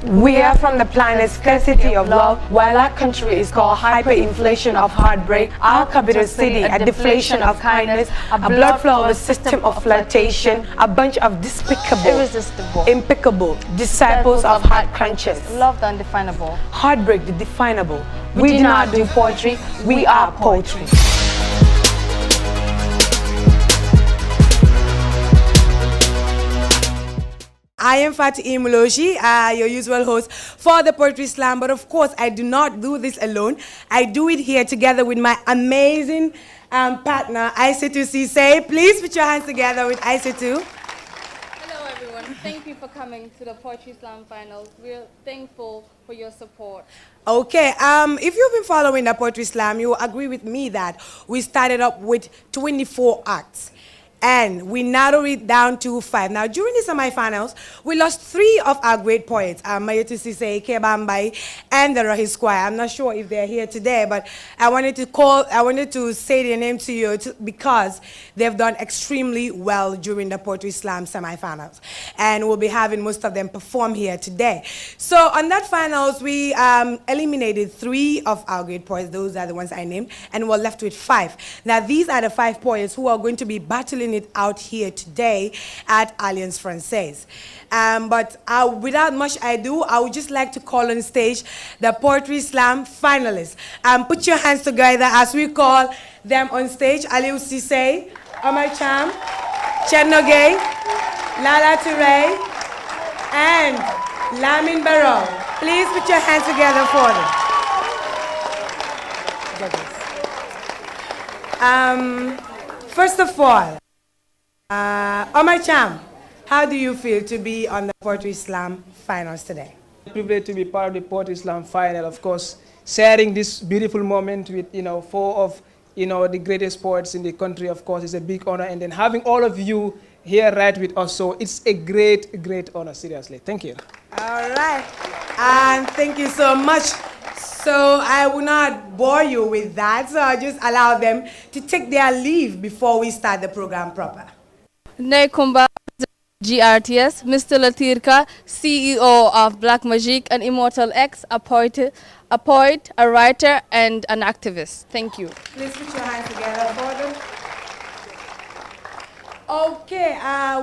We are from the planet scarcity of love, while our country is called hyperinflation of heartbreak, our capital city a deflation of kindness, a blood flow of a system of flirtation, a bunch of despicable, irresistible, impeccable disciples of heart crunchers. Love the undefinable, Heartbreak the definable. We do not do poetry, we are poetry. I am Fatih Muloji, your usual host for the Poetry Slam, but of course I do not do this alone. I do it here together with my amazing partner, Aissatou Ceesay. Please put your hands together with Aissatou. Hello everyone, thank you for coming to the Poetry Slam finals. We're thankful for your support. Okay, if you've been following the Poetry Slam, you will agree with me that we started up with 24 acts. And we narrowed it down to 5. Now, during the semifinals, we lost 3 of our great poets, Mayutu Ceesay, Keba Mbai, and the Rahis Choir. I'm not sure if they're here today, but I wanted to say their name to you because they've done extremely well during the Poetry Slam semifinals. And we'll be having most of them perform here today. So on that finals, we eliminated 3 of our great poets. Those are the ones I named, and we're left with 5. Now, these are the 5 poets who are going to be battling it out here today at Alliance Francaise. But without much ado, I would just like to call on stage the Poetry Slam finalists. Put your hands together as we call them on stage. Aliou Ceesay, Omar Cham, Chernogay, Lala Touré, and Lamin Barrow. Please put your hands together for them. First of all, Omar Cham, how do you feel to be on the Poetry Slam finals today? Privileged to be part of the Poetry Slam final, of course, sharing this beautiful moment with 4 of the greatest poets in the country, of course, is a big honor, and then having all of you here right with us, so it's a great honor, seriously. Thank you. All right, and thank you so much. So I will not bore you with that, so I'll just allow them to take their leave before we start the program proper. Nekumba, GRTS, Mr. Latirka, CEO of Black Magic and Immortal X, a poet, a writer, and an activist. Thank you. Please put your hands together for them. Okay,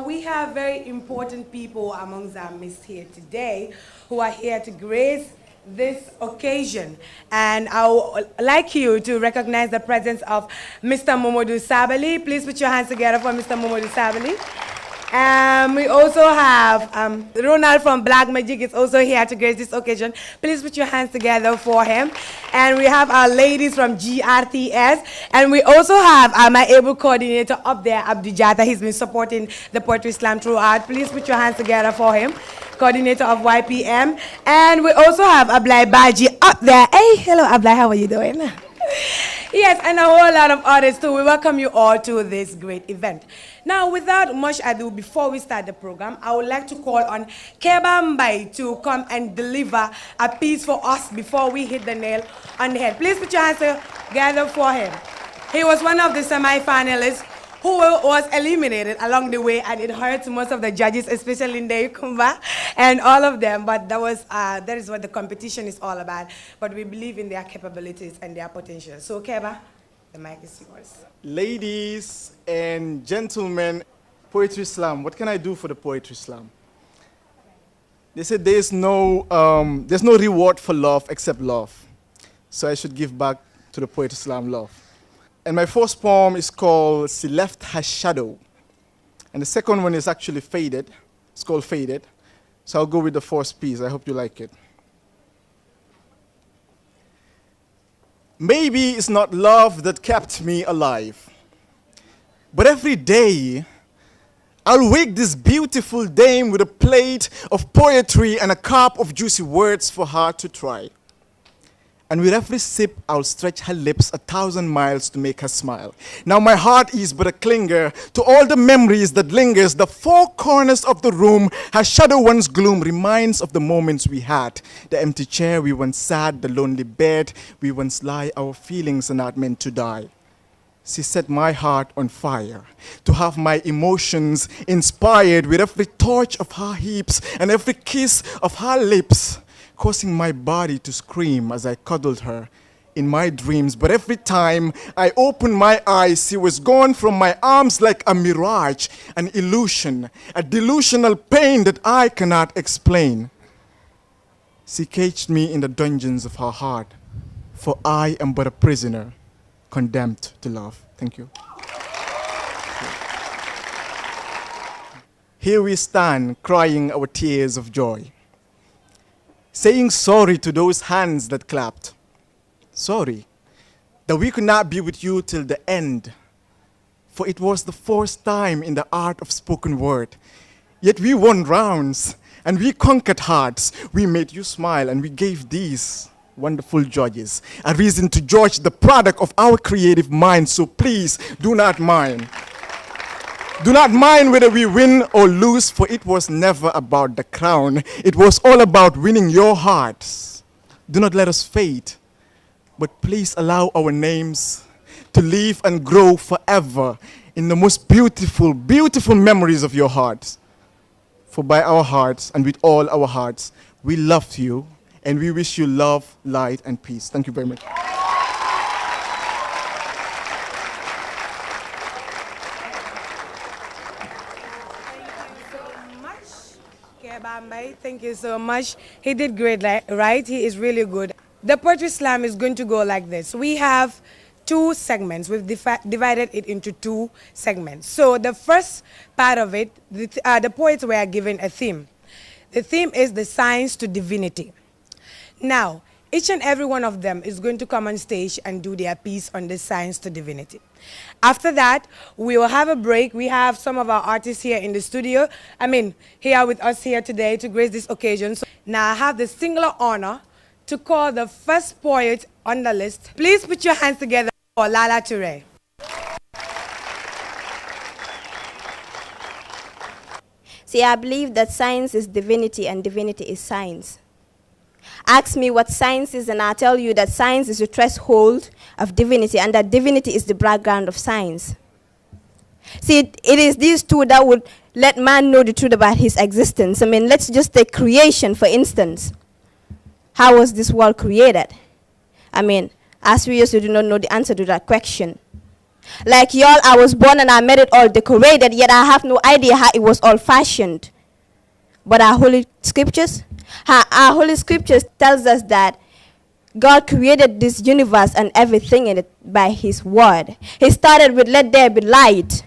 we have very important people amongst our midst here today who are here to grace this occasion, and I would like you to recognize the presence of Mr. Momodou Sabally. Please put your hands together for Mr. Momodou Sabally. We also have Ronald from Black Magic is also here to grace this occasion. Please put your hands together for him. And we have our ladies from GRTS, and we also have my able coordinator up there, Abdi Jata. He's been supporting the Poetry Slam throughout. Please put your hands together for him. Coordinator of YPM. And we also have Ablai Baji up there. Hey, hello Ablai, how are you doing? Yes, and a whole lot of others too. We welcome you all to this great event. Now, without much ado, before we start the program, I would like to call on Keba Mbai to come and deliver a piece for us before we hit the nail on the head. Please put your hands together for him. He was one of the semi-finalists who was eliminated along the way, and it hurts most of the judges, especially Ndeye Kumba and all of them, but that is what the competition is all about. But we believe in their capabilities and their potential. So Keba, the mic is yours. Ladies and gentlemen, Poetry Slam, what can I do for the Poetry Slam? They said there's no reward for love except love. So I should give back to the Poetry Slam love. And my first poem is called She Left Her Shadow. And the second one is actually Faded. It's called Faded. So I'll go with the first piece. I hope you like it. Maybe it's not love that kept me alive, but every day I'll wake this beautiful dame with a plate of poetry and a cup of juicy words for her to try. And with every sip, I'll stretch her lips 1,000 miles to make her smile. Now my heart is but a clinger to all the memories that lingers. The 4 corners of the room, her shadow once gloom reminds of the moments we had. The empty chair we once sat, the lonely bed we once lie, our feelings are not meant to die. She set my heart on fire, to have my emotions inspired with every touch of her hips and every kiss of her lips, causing my body to scream as I cuddled her in my dreams. But every time I opened my eyes, she was gone from my arms like a mirage, an illusion, a delusional pain that I cannot explain. She caged me in the dungeons of her heart, for I am but a prisoner, condemned to love. Thank you. Here we stand, crying our tears of joy, saying sorry to those hands that clapped. Sorry that we could not be with you till the end, for it was the first time in the art of spoken word. Yet we won rounds, and we conquered hearts. We made you smile, and we gave these wonderful judges a reason to judge the product of our creative minds. So please do not mind. Do not mind whether we win or lose, for it was never about the crown. It was all about winning your hearts. Do not let us fade, but please allow our names to live and grow forever in the most beautiful, beautiful memories of your hearts. For by our hearts and with all our hearts, we love you, and we wish you love, light, and peace. Thank you very much. Kebambe, thank you so much. He did great, right? He is really good. The Poetry Slam is going to go like this. We have two segments. We've divided it into two segments. So the first part of it, the poets were given a theme. The theme is the science to divinity. Now, each and every one of them is going to come on stage and do their piece on the science to divinity. After that, we will have a break. We have some of our artists here in the studio. Here with us here today to grace this occasion. So now I have the singular honor to call the first poet on the list. Please put your hands together for Lala Toure. See, I believe that science is divinity and divinity is science. Ask me what science is and I'll tell you that science is the threshold of divinity and that divinity is the background of science. See, it is these two that would let man know the truth about his existence. Let's just take creation, for instance. How was this world created? As we used to do not know the answer to that question. Like y'all, I was born and I made it all decorated, yet I have no idea how it was all fashioned. But our holy scriptures tells us that God created this universe and everything in it by his word. He started with let there be light,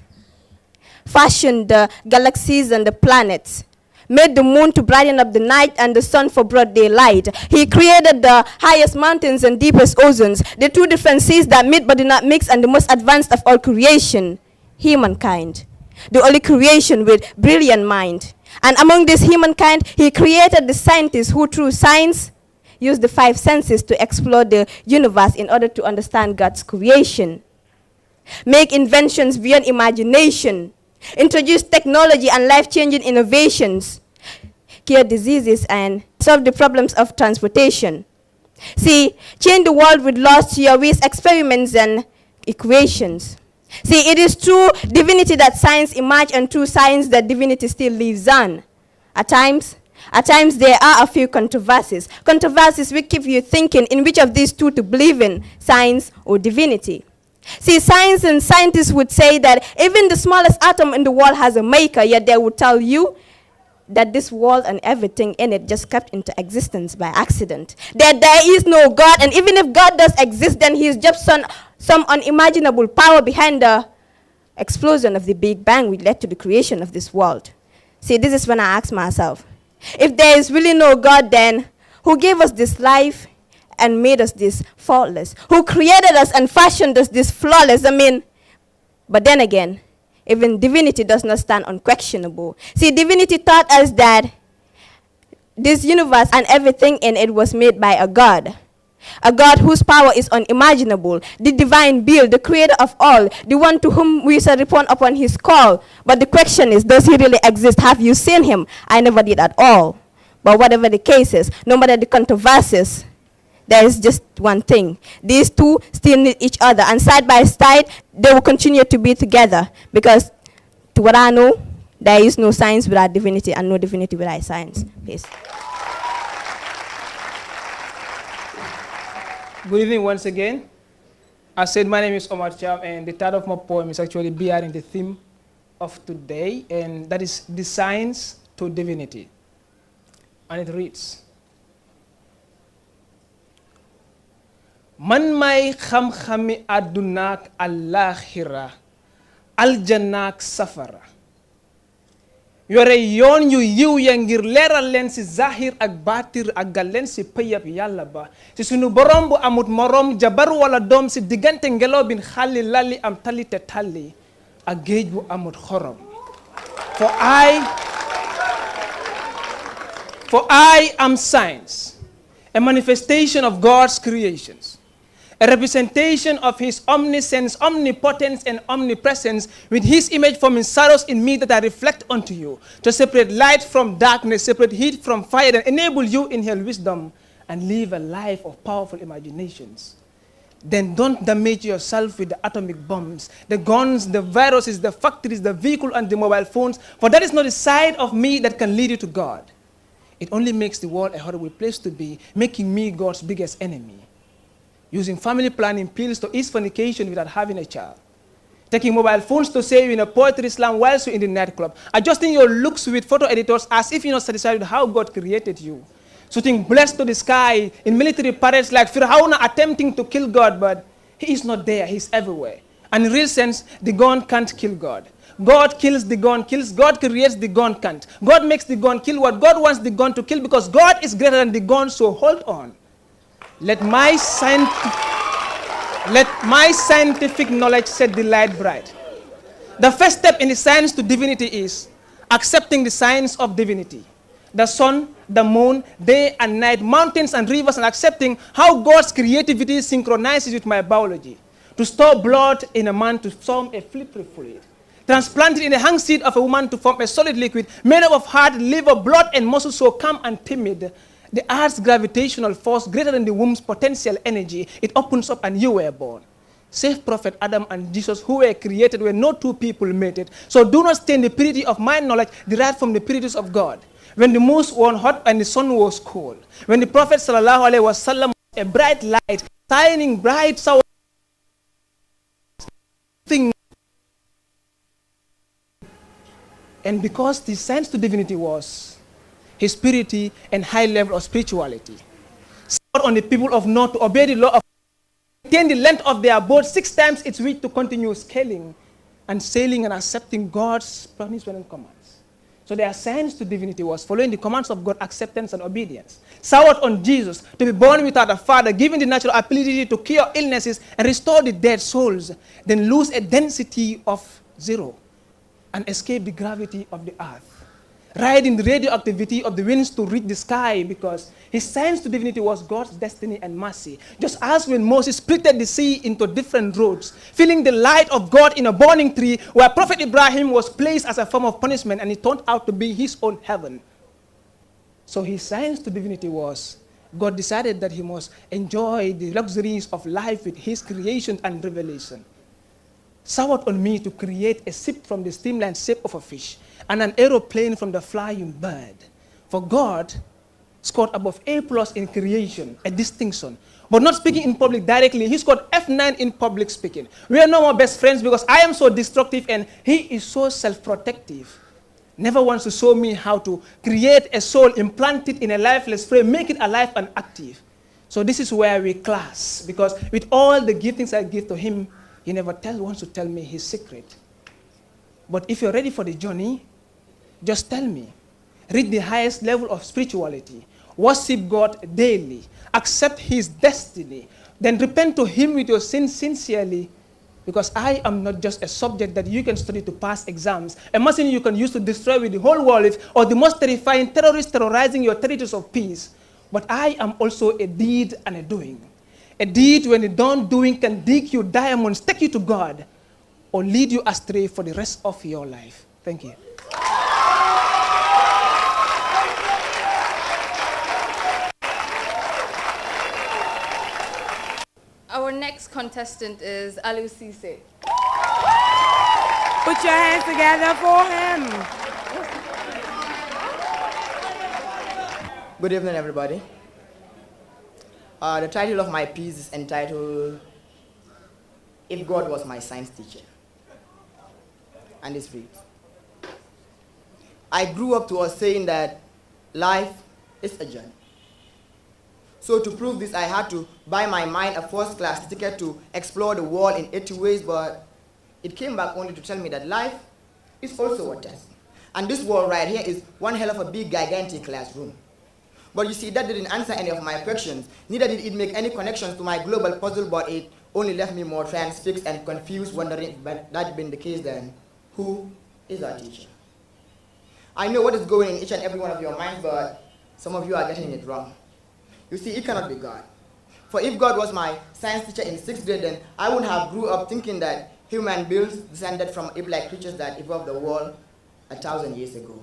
fashioned the galaxies and the planets, made the moon to brighten up the night and the sun for broad daylight. He created the highest mountains and deepest oceans, the two different seas that meet but do not mix, and the most advanced of all creation, humankind, the only creation with brilliant mind. And among this humankind, he created the scientists who through science use the five senses to explore the universe in order to understand God's creation, make inventions beyond imagination, introduce technology and life-changing innovations, cure diseases and solve the problems of transportation. See, change the world with laws, theories, experiments, and equations. See, it is through divinity that science emerged and through science that divinity still lives on. At times there are a few controversies. Controversies will keep you thinking in which of these two to believe in, science or divinity. See, science and scientists would say that even the smallest atom in the world has a maker, yet they would tell you that this world and everything in it just kept into existence by accident. That there is no God, and even if God does exist, then he is just some unimaginable power behind the explosion of the Big Bang which led to the creation of this world. See, this is when I ask myself, if there is really no God, then who gave us this life and made us this faultless? Who created us and fashioned us this flawless? But then again, even divinity does not stand unquestionable. See, divinity taught us that this universe and everything in it was made by a God whose power is unimaginable, the divine being, the creator of all, the one to whom we shall respond upon his call. But the question is, does he really exist? Have you seen him? I never did at all. But whatever the case is, no matter the controversies, there is just one thing. These two still need each other, and side by side, they will continue to be together, because to what I know, there is no science without divinity, and no divinity without science. Peace. Good evening once again. I said my name is Omar Cham, and the title of my poem is actually bearing the theme of today, and that is the science to divinity. And it reads, Man may xam-xami adunak al-akhira, al-jannak safara. Yore yoon yu yiw ya ngir leeral leen si zahir ak baatir ak gal leen si pëyab yàlla ba si sunu borom bu amut morom jabar wala doom si diggante ngelaw bin xalli lalli am tali te talli ak géej bu amut xorom. For I am science, a manifestation of God's creations, a representation of his omniscience, omnipotence, and omnipresence, with his image forming shadows in me that I reflect unto you, to separate light from darkness, separate heat from fire, and enable you in inhale wisdom and live a life of powerful imaginations. Then don't damage yourself with the atomic bombs, the guns, the viruses, the factories, the vehicle, and the mobile phones, for that is not the side of me that can lead you to God. It only makes the world a horrible place to be, making me God's biggest enemy. Using family planning pills to ease fornication without having a child. Taking mobile phones to save you in a poetry slam whilst you're in the nightclub. Adjusting your looks with photo editors as if you're not satisfied with how God created you. Shooting bullets to the sky in military parades like Fir'aun attempting to kill God, but he is not there, he's everywhere. And in real sense, the gun can't kill God. God kills, the gun kills. God creates, the gun can't. God makes the gun kill what God wants the gun to kill, because God is greater than the gun, so hold on. Let my scientific knowledge set the light bright. The first step in the science to divinity is accepting the science of divinity. The sun, the moon, day and night, mountains and rivers, and accepting how God's creativity synchronizes with my biology. To store blood in a man to form a slippery fluid. Transplanted in the hang seed of a woman to form a solid liquid made up of heart, liver, blood, and muscles so calm and timid. The earth's gravitational force greater than the womb's potential energy, it opens up and you were born. Save Prophet Adam and Jesus, who were created when no two people made it. So do not stain the purity of my knowledge derived from the purities of God. When the moon was hot and the sun was cold. When the Prophet sallallahu alaihi wasallam was a bright light, shining bright, sour thing. And because the science to divinity was his purity and high level of spirituality. Sought on the people of North to obey the law of maintain the length of their boat 6 times its width to continue scaling and sailing and accepting God's punishment and commands. So their science to divinity was following the commands of God, acceptance and obedience. Sought on Jesus to be born without a father, given the natural ability to cure illnesses and restore the dead souls, then lose a density of 0 and escape the gravity of the earth. Riding the radioactivity of the winds to reach the sky, because his science to divinity was God's destiny and mercy. Just as when Moses split the sea into different roads, feeling the light of God in a burning tree, where Prophet Ibrahim was placed as a form of punishment, and it turned out to be his own heaven. So his science to divinity was God decided that he must enjoy the luxuries of life with his creation and revelation. Sought on me to create a ship from the streamlined shape of a fish, and an aeroplane from the flying bird. For God scored above A+ in creation, a distinction. But not speaking in public directly, he scored F9 in public speaking. We are no more best friends because I am so destructive and he is so self-protective. Never wants to show me how to create a soul, implant it in a lifeless frame, make it alive and active. So this is where we clash, because with all the giftings I give to him, he never wants to tell me his secret. But if you're ready for the journey, just tell me. Reach the highest level of spirituality. Worship God daily. Accept his destiny. Then repent to him with your sins sincerely. Because I am not just a subject that you can study to pass exams, a machine you can use to destroy with the whole world, or the most terrifying terrorist terrorizing your territories of peace. But I am also a deed and a doing. A deed when the done doing can dig you diamonds, take you to God, or lead you astray for the rest of your life. Thank you. contestant is Aliou Cissé. Put your hands together for him. Good evening, everybody. The title of my piece is entitled, If God Was My Science Teacher. And it reads, I grew up to us saying that life is a journey. So to prove this, I had to buy my mind a first-class ticket to explore the world in 80 ways, but it came back only to tell me that life is also a test. And this world right here is one hell of a big, gigantic classroom. But you see, that didn't answer any of my questions. Neither did it make any connections to my global puzzle, but it only left me more transfixed and confused, wondering if that had been the case then, who is our teacher? I know what is going in each and every one of your minds, but some of you are getting it wrong. You see, it cannot be God. For if God was my science teacher in 6th grade, then I would have grew up thinking that human beings descended from ape-like creatures that evolved the world 1,000 years ago.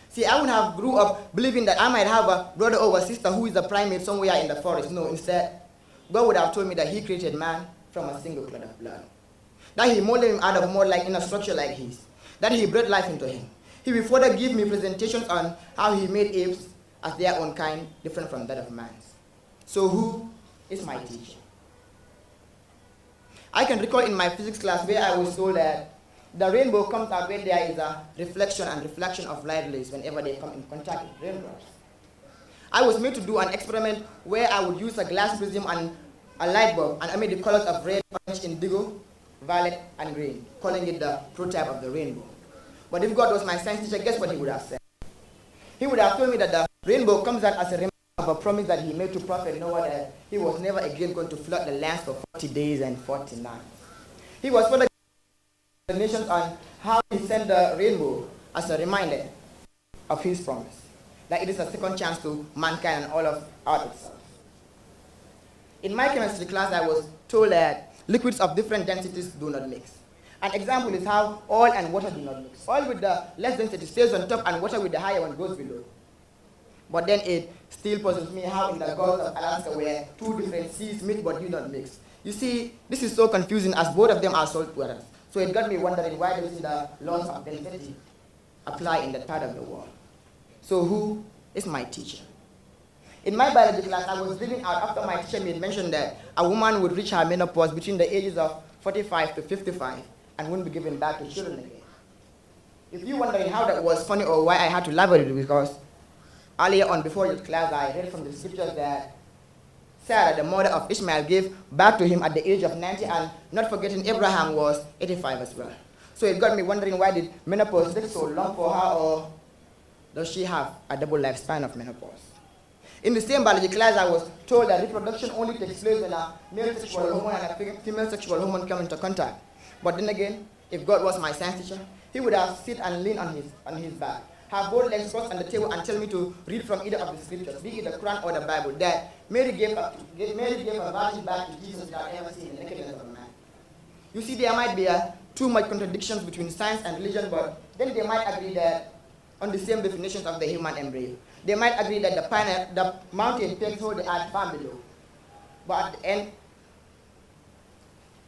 See, I would have grew up believing that I might have a brother or a sister who is a primate somewhere in the forest. No, instead, God would have told me that he created man from a single clot of blood. That he molded him out of more like in a structure like his. That he breathed life into him. He will further give me presentations on how he made apes as their own kind, different from that of man's. So who is my teacher? I can recall in my physics class where I was told that the rainbow comes out when there is a reflection and reflection of light rays whenever they come in contact with raindrops. I was made to do an experiment where I would use a glass prism and a light bulb and I made the colors of red, orange, indigo, violet, and green, calling it the prototype of the rainbow. But if God was my science teacher, guess what he would have said? He would have told me that the rainbow comes out as a reminder of a promise that he made to Prophet Noah that he was never again going to flood the lands for 40 days and 40 nights. He was further the nations on how he sent the rainbow as a reminder of his promise, that it is a second chance to mankind and all of Earth itself. In my chemistry class, I was told that liquids of different densities do not mix. An example is how oil and water do not mix. Oil with the less density stays on top and water with the higher one goes below. But then it still puzzles me how in the Gulf of Alaska where two different seas meet but do not mix. You see, this is so confusing as both of them are salt waters. So it got me wondering why doesn't the laws of density apply in that part of the world? So who is my teacher? In my biology class, I was living out after my teacher made mention that a woman would reach her menopause between the ages of 45 to 55 and wouldn't be given back to children again. If you're wondering how that was funny or why I had to laugh at it, because earlier on before your class, I read from the scriptures that Sarah, the mother of Ishmael, gave back to him at the age of 90, and not forgetting Abraham was 85 as well. So it got me wondering, why did menopause take so long for her, or does she have a double lifespan of menopause? In the same biology class, I was told that reproduction only takes place when a male sexual hormone and a female sexual hormone come into contact. But then again, if God was my science teacher, he would have sit and lean on his back, have both legs crossed on the table and tell me to read from either of the scriptures, be it the Quran or the Bible, that Mary gave a virgin back to Jesus without ever seeing the nakedness of a man. You see, there might be too much contradictions between science and religion, but then they might agree that on the same definitions of the human embryo. They might agree that the mountain takes hold the earth far below. But at the end,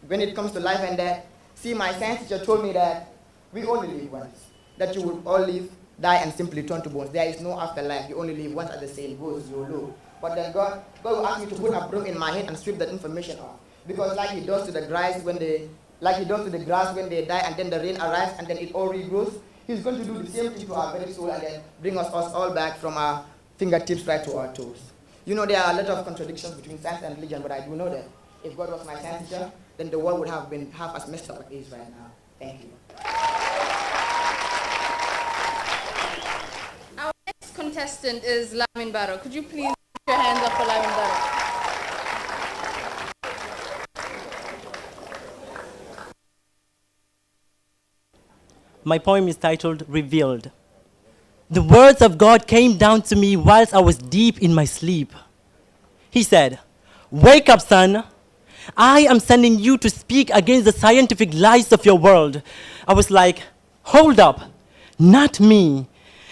when it comes to life and death, see, my science teacher told me that we only live once, that you will all live, die, and simply turn to bones. There is no afterlife. You only live once, at the same goes YOLO. But then God will ask me to put a broom in my head and sweep that information off. Because like he does to the grass when they die, and then the rain arrives and then it all regrows, he's going to do the same thing to our very soul and then bring us all back from our fingertips right to our toes. You know, there are a lot of contradictions between science and religion, but I do know that if God was my science teacher, then the world would have been half as messed up as it is right now. Thank you. Our next contestant is Lamin Barrow. Could you please put your hands up for Lamin Barrow? My poem is titled Revealed. The words of God came down to me whilst I was deep in my sleep. He said, "Wake up, son. I am sending you to speak against the scientific lies of your world." I was like, hold up, not me.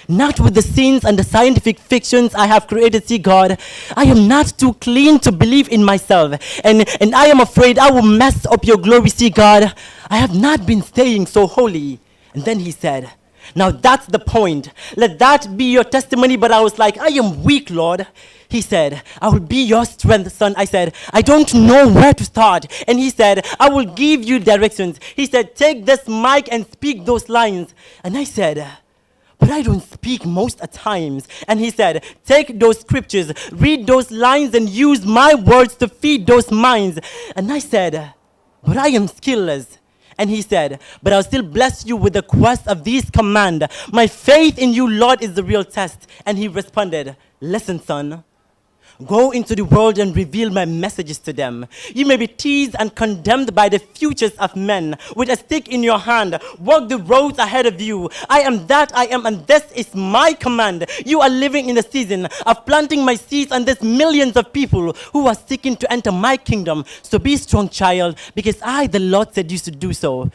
Not with the scenes and the scientific fictions I have created, see God. I am not too clean to believe in myself. And I am afraid I will mess up your glory, see God. I have not been staying so holy. And then he said, now that's the point. Let that be your testimony. But I was like, I am weak, Lord. He said, I will be your strength, son. I said, I don't know where to start. And he said, I will give you directions. He said, take this mic and speak those lines. And I said, but I don't speak most at times. And he said, take those scriptures, read those lines, and use my words to feed those minds. And I said, but I am skillless. And he said, but I'll still bless you with the quest of these command. My faith in you, Lord, is the real test. And he responded, listen, son. Go into the world and reveal my messages to them. You may be teased and condemned by the futures of men. With a stick in your hand, walk the roads ahead of you. I am that I am, and this is my command. You are living in the season of planting my seeds, and there's millions of people who are seeking to enter my kingdom. So be strong, child, because I, the Lord, said you should do so.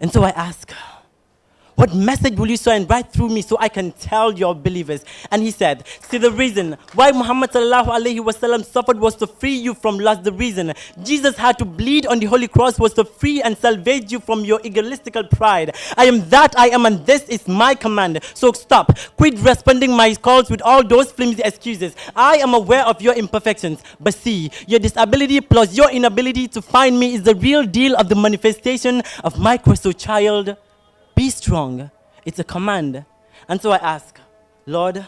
And so I ask, what message will you shine right through me so I can tell your believers? And he said, see, the reason why Muhammad sallallahu alaihi wasallam suffered was to free you from lust. The reason Jesus had to bleed on the holy cross was to free and salvage you from your egotistical pride. I am that I am, and this is my command. So stop. Quit responding my calls with all those flimsy excuses. I am aware of your imperfections, but see, your disability plus your inability to find me is the real deal of the manifestation of my Christ. So child, be strong. It's a command. And so I ask, Lord,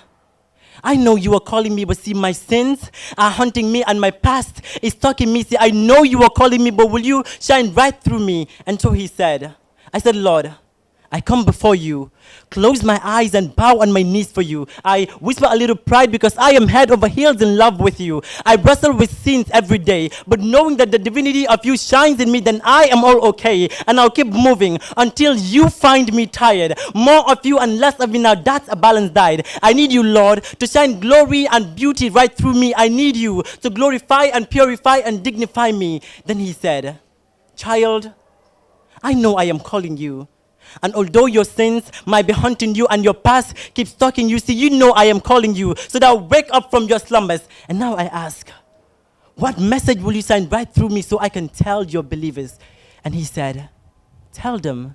I know you are calling me, but see, my sins are hunting me and my past is stalking me. See, I know you are calling me, but will you shine right through me? And so he said, I said, Lord, I come before you, close my eyes and bow on my knees for you. I whisper a little pride because I am head over heels in love with you. I wrestle with sins every day, but knowing that the divinity of you shines in me, then I am all okay. And I'll keep moving until you find me tired. More of you and less of me, now that's a balanced diet. I need you, Lord, to shine glory and beauty right through me. I need you to glorify and purify and dignify me. Then he said, child, I know I am calling you. And although your sins might be hunting you and your past keeps stalking you, see, you know I am calling you so that wake up from your slumbers. And now I ask, what message will you send right through me so I can tell your believers? And he said, tell them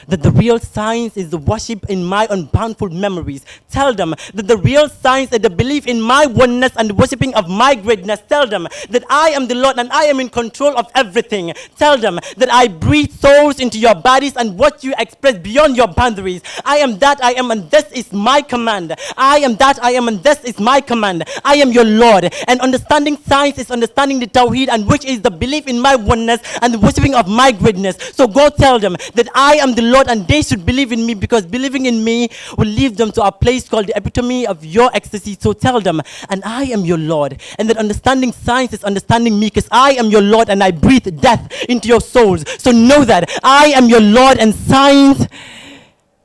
that the real science is the worship in my unboundful memories. Tell them that the real science is the belief in my oneness and the worshiping of my greatness. Tell them that I am the Lord and I am in control of everything. Tell them that I breathe souls into your bodies and what you express beyond your boundaries. I am that I am, and this is my command. I am that I am, and this is my command. I am your Lord. And understanding science is understanding the Tawheed, and which is the belief in my oneness and the worshiping of my greatness. So go tell them that I am the Lord, and they should believe in me, because believing in me will lead them to a place called the epitome of your ecstasy. So tell them, and I am your Lord, and that understanding science is understanding me, because I am your Lord and I breathe death into your souls. So know that I am your Lord, and science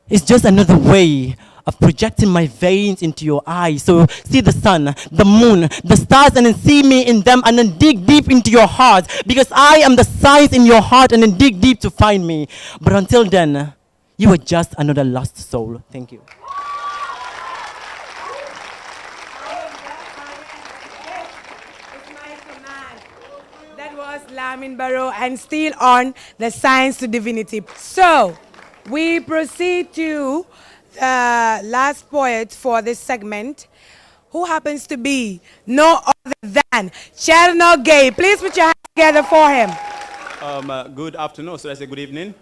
is just another way of projecting my veins into your eyes. So see the sun, the moon, the stars, and then see me in them, and then dig deep into your heart, because I am the science in your heart, and then dig deep to find me. But until then, you are just another lost soul. Thank you. That was Lamin Barrow, and still on the Science to Divinity. So we proceed to the last poet for this segment, who happens to be no other than Cherno Gay. Please put your hands together for him. Good afternoon, so I say good evening.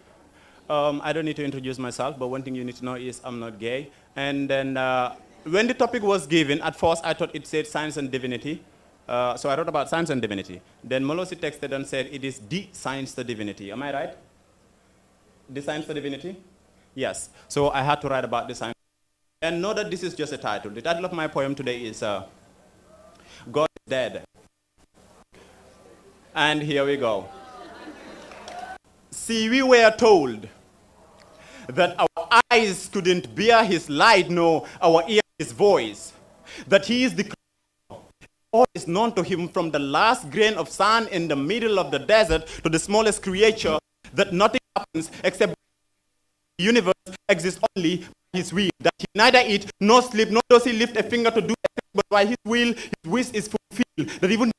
I don't need to introduce myself, but one thing you need to know is I'm not gay. And then when the topic was given, at first I thought it said science and divinity. So I wrote about science and divinity. Then Molosi texted and said it is the science to divinity. Am I right? The science to divinity? Yes. So I had to write about the science. And know that this is just a title. The title of my poem today is God is Dead. And here we go. See, we were told that our eyes couldn't bear his light, nor our ear his voice. That he is the Creator. All is known to him, from the last grain of sand in the middle of the desert to the smallest creature, that nothing happens except the universe exists only by his will, that he neither eat nor sleep, nor does he lift a finger to do anything, but by his will, his wish is fulfilled. That even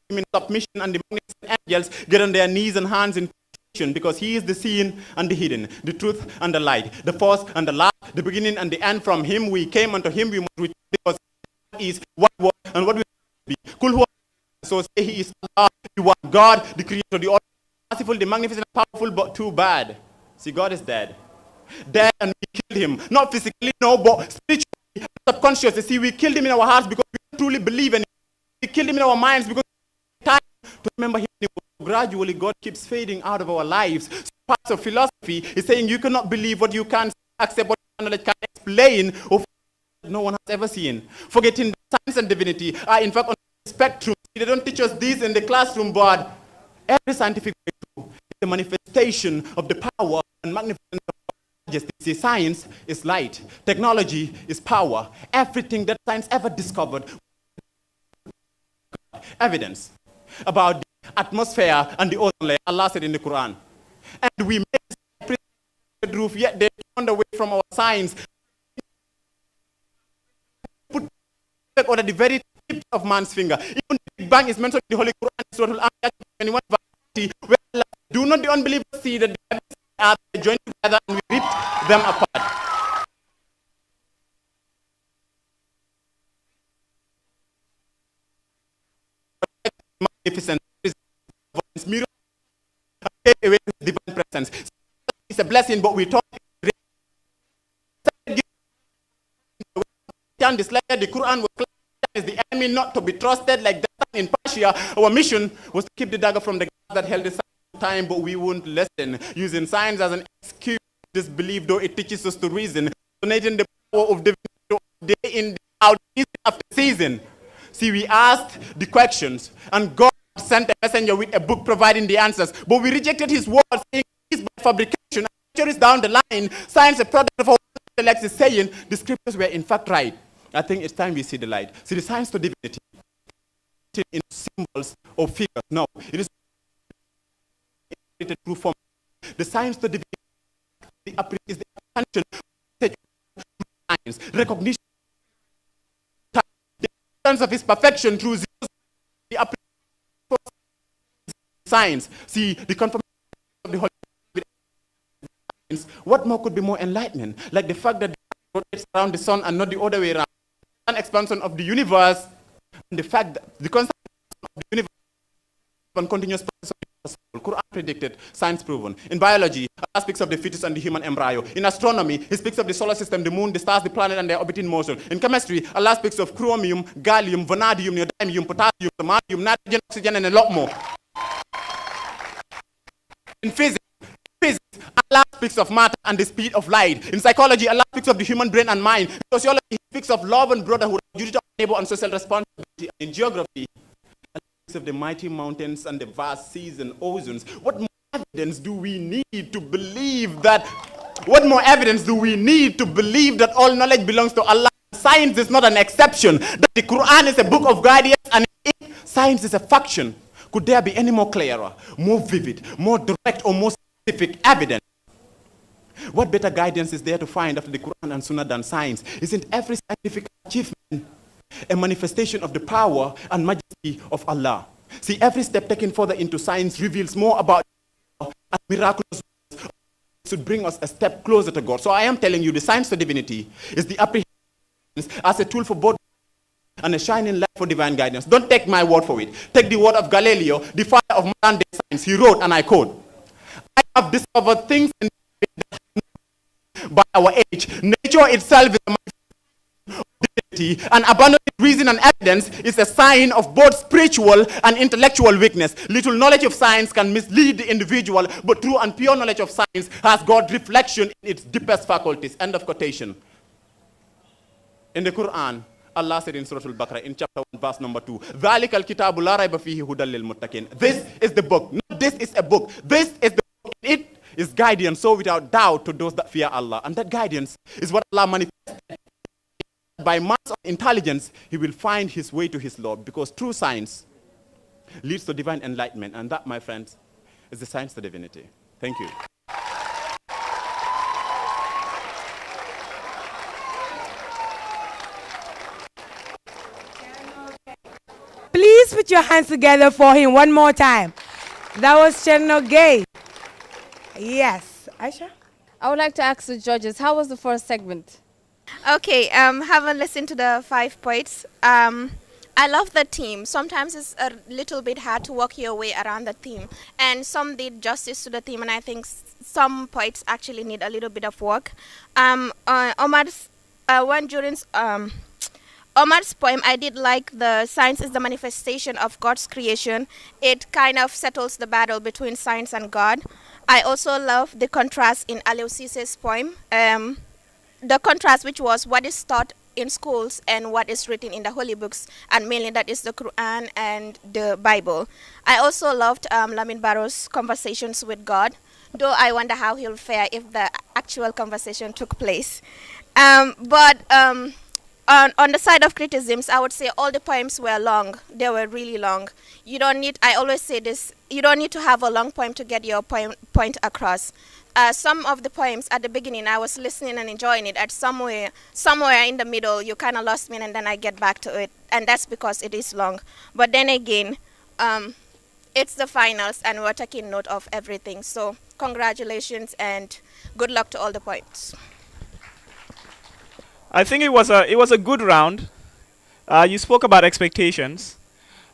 in submission and the magnificent angels get on their knees and hands in petition, because he is the seen and the hidden, the truth and the light, the first and the last, the beginning and the end. From him we came, unto him we must return, because he is what was and what will be. So say he is Allah, you are God, the creator, the all merciful, the magnificent, powerful, but too bad. See, God is dead. Dead, and we killed him. Not physically, no, but spiritually, subconsciously. See, we killed him in our hearts because we truly believe in him. We killed him in our minds because time to remember him. Gradually, God keeps fading out of our lives. So parts of philosophy is saying you cannot believe what you can't accept, what knowledge can't explain, or no one has ever seen. Forgetting that science and divinity are in fact on the spectrum. They don't teach us this in the classroom, but every scientific breakthrough is a manifestation of the power and magnificence of majesty. See, science is light. Technology is power. Everything that science ever discovered, evidence about the atmosphere and the ozone layer. Allah said in the Quran. And we made the roof, yet they turned away from our science. Put on the very tip of man's finger. Even the Big Bang is mentioned in the Holy Quran, Surah Al-Anbiya 21, where Allah, do not the unbelievers see that the are joined together and we ripped them apart. Magnificent, mirror, take away his divine presence. It's a blessing, but we talk. The Quran was is the enemy, not to be trusted like that in Persia. Our mission was to keep the dagger from the God that held the time, but we won't listen. Using science as an excuse to disbelieve, though it teaches us to reason. Donating the power of divinity day in, out, season after season. See, we asked the questions, and God sent a messenger with a book providing the answers. But we rejected his word, saying it's by fabrication. Is down the line, science, a product of our intellect, is saying the scriptures were in fact right. I think it's time we see the light. See, the science to divinity in symbols or figures. No, it is through form. The science to divinity is the attention to science, recognition, the sense of his perfection through the science. See, the confirmation of the Holy Spirit. What more could be more enlightening? Like the fact that the sun rotates around the sun and not the other way around. An expansion of the universe, and the fact that the constant of the universe and continuous process of the soul. Quran predicted, science proven. In biology, Allah speaks of the fetus and the human embryo. In astronomy, he speaks of the solar system, the moon, the stars, the planet, and their orbiting motion. In chemistry, Allah speaks of chromium, gallium, vanadium, neodymium, potassium, samarium, nitrogen, oxygen, and a lot more. In physics, Allah speaks of matter and the speed of light. In psychology, Allah speaks of the human brain and mind. In sociology, he speaks of love and brotherhood, duty to neighbor, and social responsibility. In geography, Allah speaks of the mighty mountains and the vast seas and oceans. What more evidence do we need to believe that? What more evidence do we need to believe that all knowledge belongs to Allah? Science is not an exception. That the Quran is a book of guidance, and science is a faction. Could there be any more clearer, more vivid, more direct, or more specific evidence? What better guidance is there to find after the Quran and Sunnah than science? Isn't every scientific achievement a manifestation of the power and majesty of Allah? See, every step taken further into science reveals more about and miraculous should bring us a step closer to God. So I am telling you, the science to divinity is the apprehension as a tool for both and a shining light for divine guidance. Don't take my word for it. Take the word of Galileo, the father of modern day science. He wrote, and I quote, I have discovered things in by our age. Nature itself is a manifestation of divinity, and abandoning reason and evidence is a sign of both spiritual and intellectual weakness. Little knowledge of science can mislead the individual, but true and pure knowledge of science has got reflection in its deepest faculties. End of quotation. In the Quran, Allah said in Surah Al-Baqarah in chapter 1 verse number 2, ذَلِكَ الْكِتَابُ لَا رَيْبَ فِيهِ هُدًى لِلْمُتَّقِينَ. This is the book. Not this is a book. This is the book. It is guidance, so without doubt, to those that fear Allah. And that guidance is what Allah manifested. By man's intelligence, he will find his way to his Lord, because true science leads to divine enlightenment. And that, my friends, is the science to divinity. Thank you. Please put your hands together for him one more time. That was Cherno Gay. Yes. Aisha? I would like to ask the judges, how was the first segment? Okay, having listened to the 5 poets, I love the theme. Sometimes it's a little bit hard to work your way around the theme. And some did justice to the theme, and I think some poets actually need a little bit of work. Omar's poem, I did like the science is the manifestation of God's creation. It kind of settles the battle between science and God. I also love the contrast in Aliou Cissé's poem. The contrast which was what is taught in schools and what is written in the holy books, and mainly that is the Quran and the Bible. I also loved Lamin Barrow's conversations with God, though I wonder how he'll fare if the actual conversation took place. But on the side of criticisms, I would say all the poems were long. They were really long. You don't need, I always say this, you don't need to have a long poem to get your point across. Some of the poems at the beginning, I was listening and enjoying it. At somewhere in the middle, you kind of lost me, and then I get back to it. And that's because it is long. But then again, it's the finals, and we're taking note of everything. So congratulations, and good luck to all the poets. I think it was a good round. You spoke about expectations.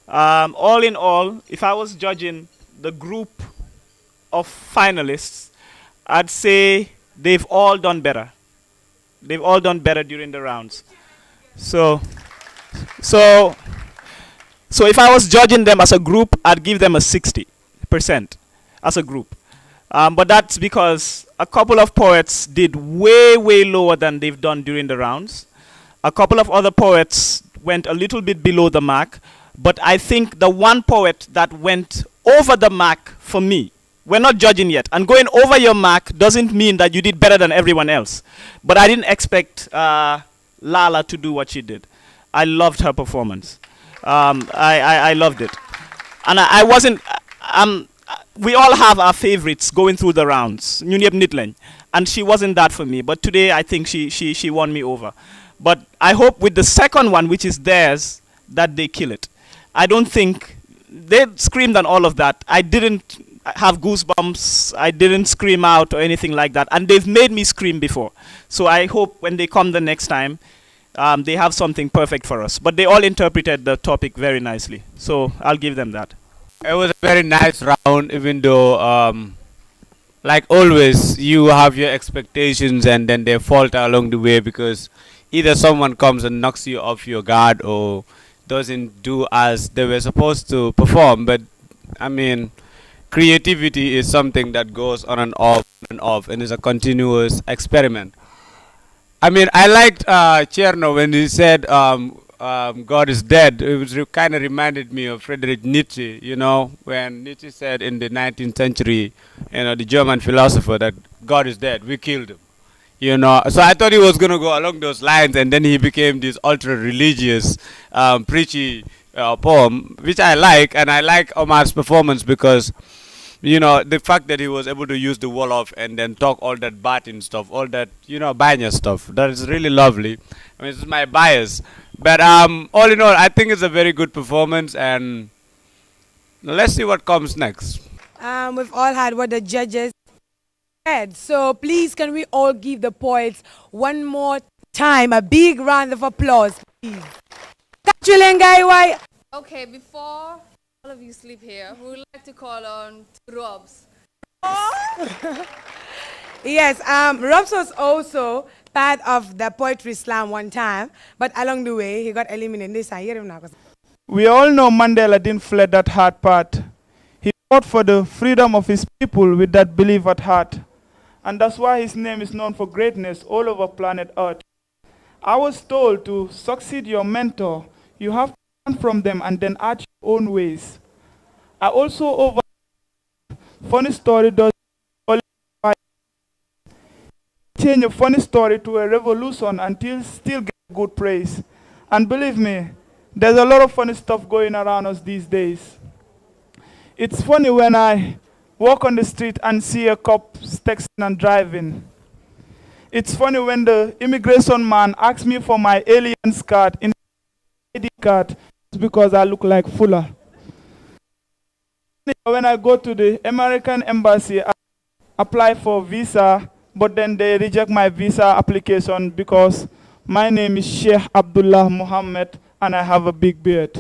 All in all, if I was judging the group of finalists, I'd say they've all done better. They've all done better during the rounds. So if I was judging them as a group, I'd give them a 60% as a group. But that's because a couple of poets did way, way lower than they've done during the rounds. A couple of other poets went a little bit below the mark. But I think the one poet that went over the mark for me, we're not judging yet. And going over your mark doesn't mean that you did better than everyone else. But I didn't expect Lala to do what she did. I loved her performance. I loved it. And I wasn't... we all have our favorites going through the rounds. And she wasn't that for me. But today, I think she won me over. But I hope with the second one, which is theirs, that they kill it. I don't think... They screamed and all of that. I didn't have goosebumps. I didn't scream out or anything like that. And they've made me scream before. So I hope when they come the next time, they have something perfect for us. But they all interpreted the topic very nicely. So I'll give them that. It was a very nice round, even though, like always, you have your expectations and then they falter along the way because either someone comes and knocks you off your guard or doesn't do as they were supposed to perform. But, I mean, creativity is something that goes on and off and is a continuous experiment. I mean, I liked Cherno when he said God is dead. It was kind of reminded me of Friedrich Nietzsche, you know, when Nietzsche said in the 19th century, you know, the German philosopher, that God is dead, we killed him. You know, so I thought he was going to go along those lines, and then he became this ultra-religious, preachy poem, which I like, and I like Omar's performance because, you know, the fact that he was able to use the Wolof and then talk all that Batin stuff, all that, you know, Banya stuff, that is really lovely. I mean, this is my bias. But all in all, I think it's a very good performance, and let's see what comes next. We've all heard what the judges said. So please, can we all give the poets one more time a big round of applause, please? Okay, before all of you sleep here, we would like to call on Robs. Yes, Robs was also part of the poetry slam one time, but along the way he got eliminated. We all know Mandela didn't fled that hard path. He fought for the freedom of his people with that belief at heart. And that's why his name is known for greatness all over planet Earth. I was told to succeed your mentor, you have to learn from them and then add your own ways. I also over funny story does change a funny story to a revolution until still get good praise. And believe me, there's a lot of funny stuff going around us these days. It's funny when I walk on the street and see a cop texting and driving. It's funny when the immigration man asks me for my alien's card in ID card because I look like Fuller. When I go to the American embassy, I apply for visa, but then they reject my visa application because my name is Sheikh Abdullah Muhammad and I have a big beard.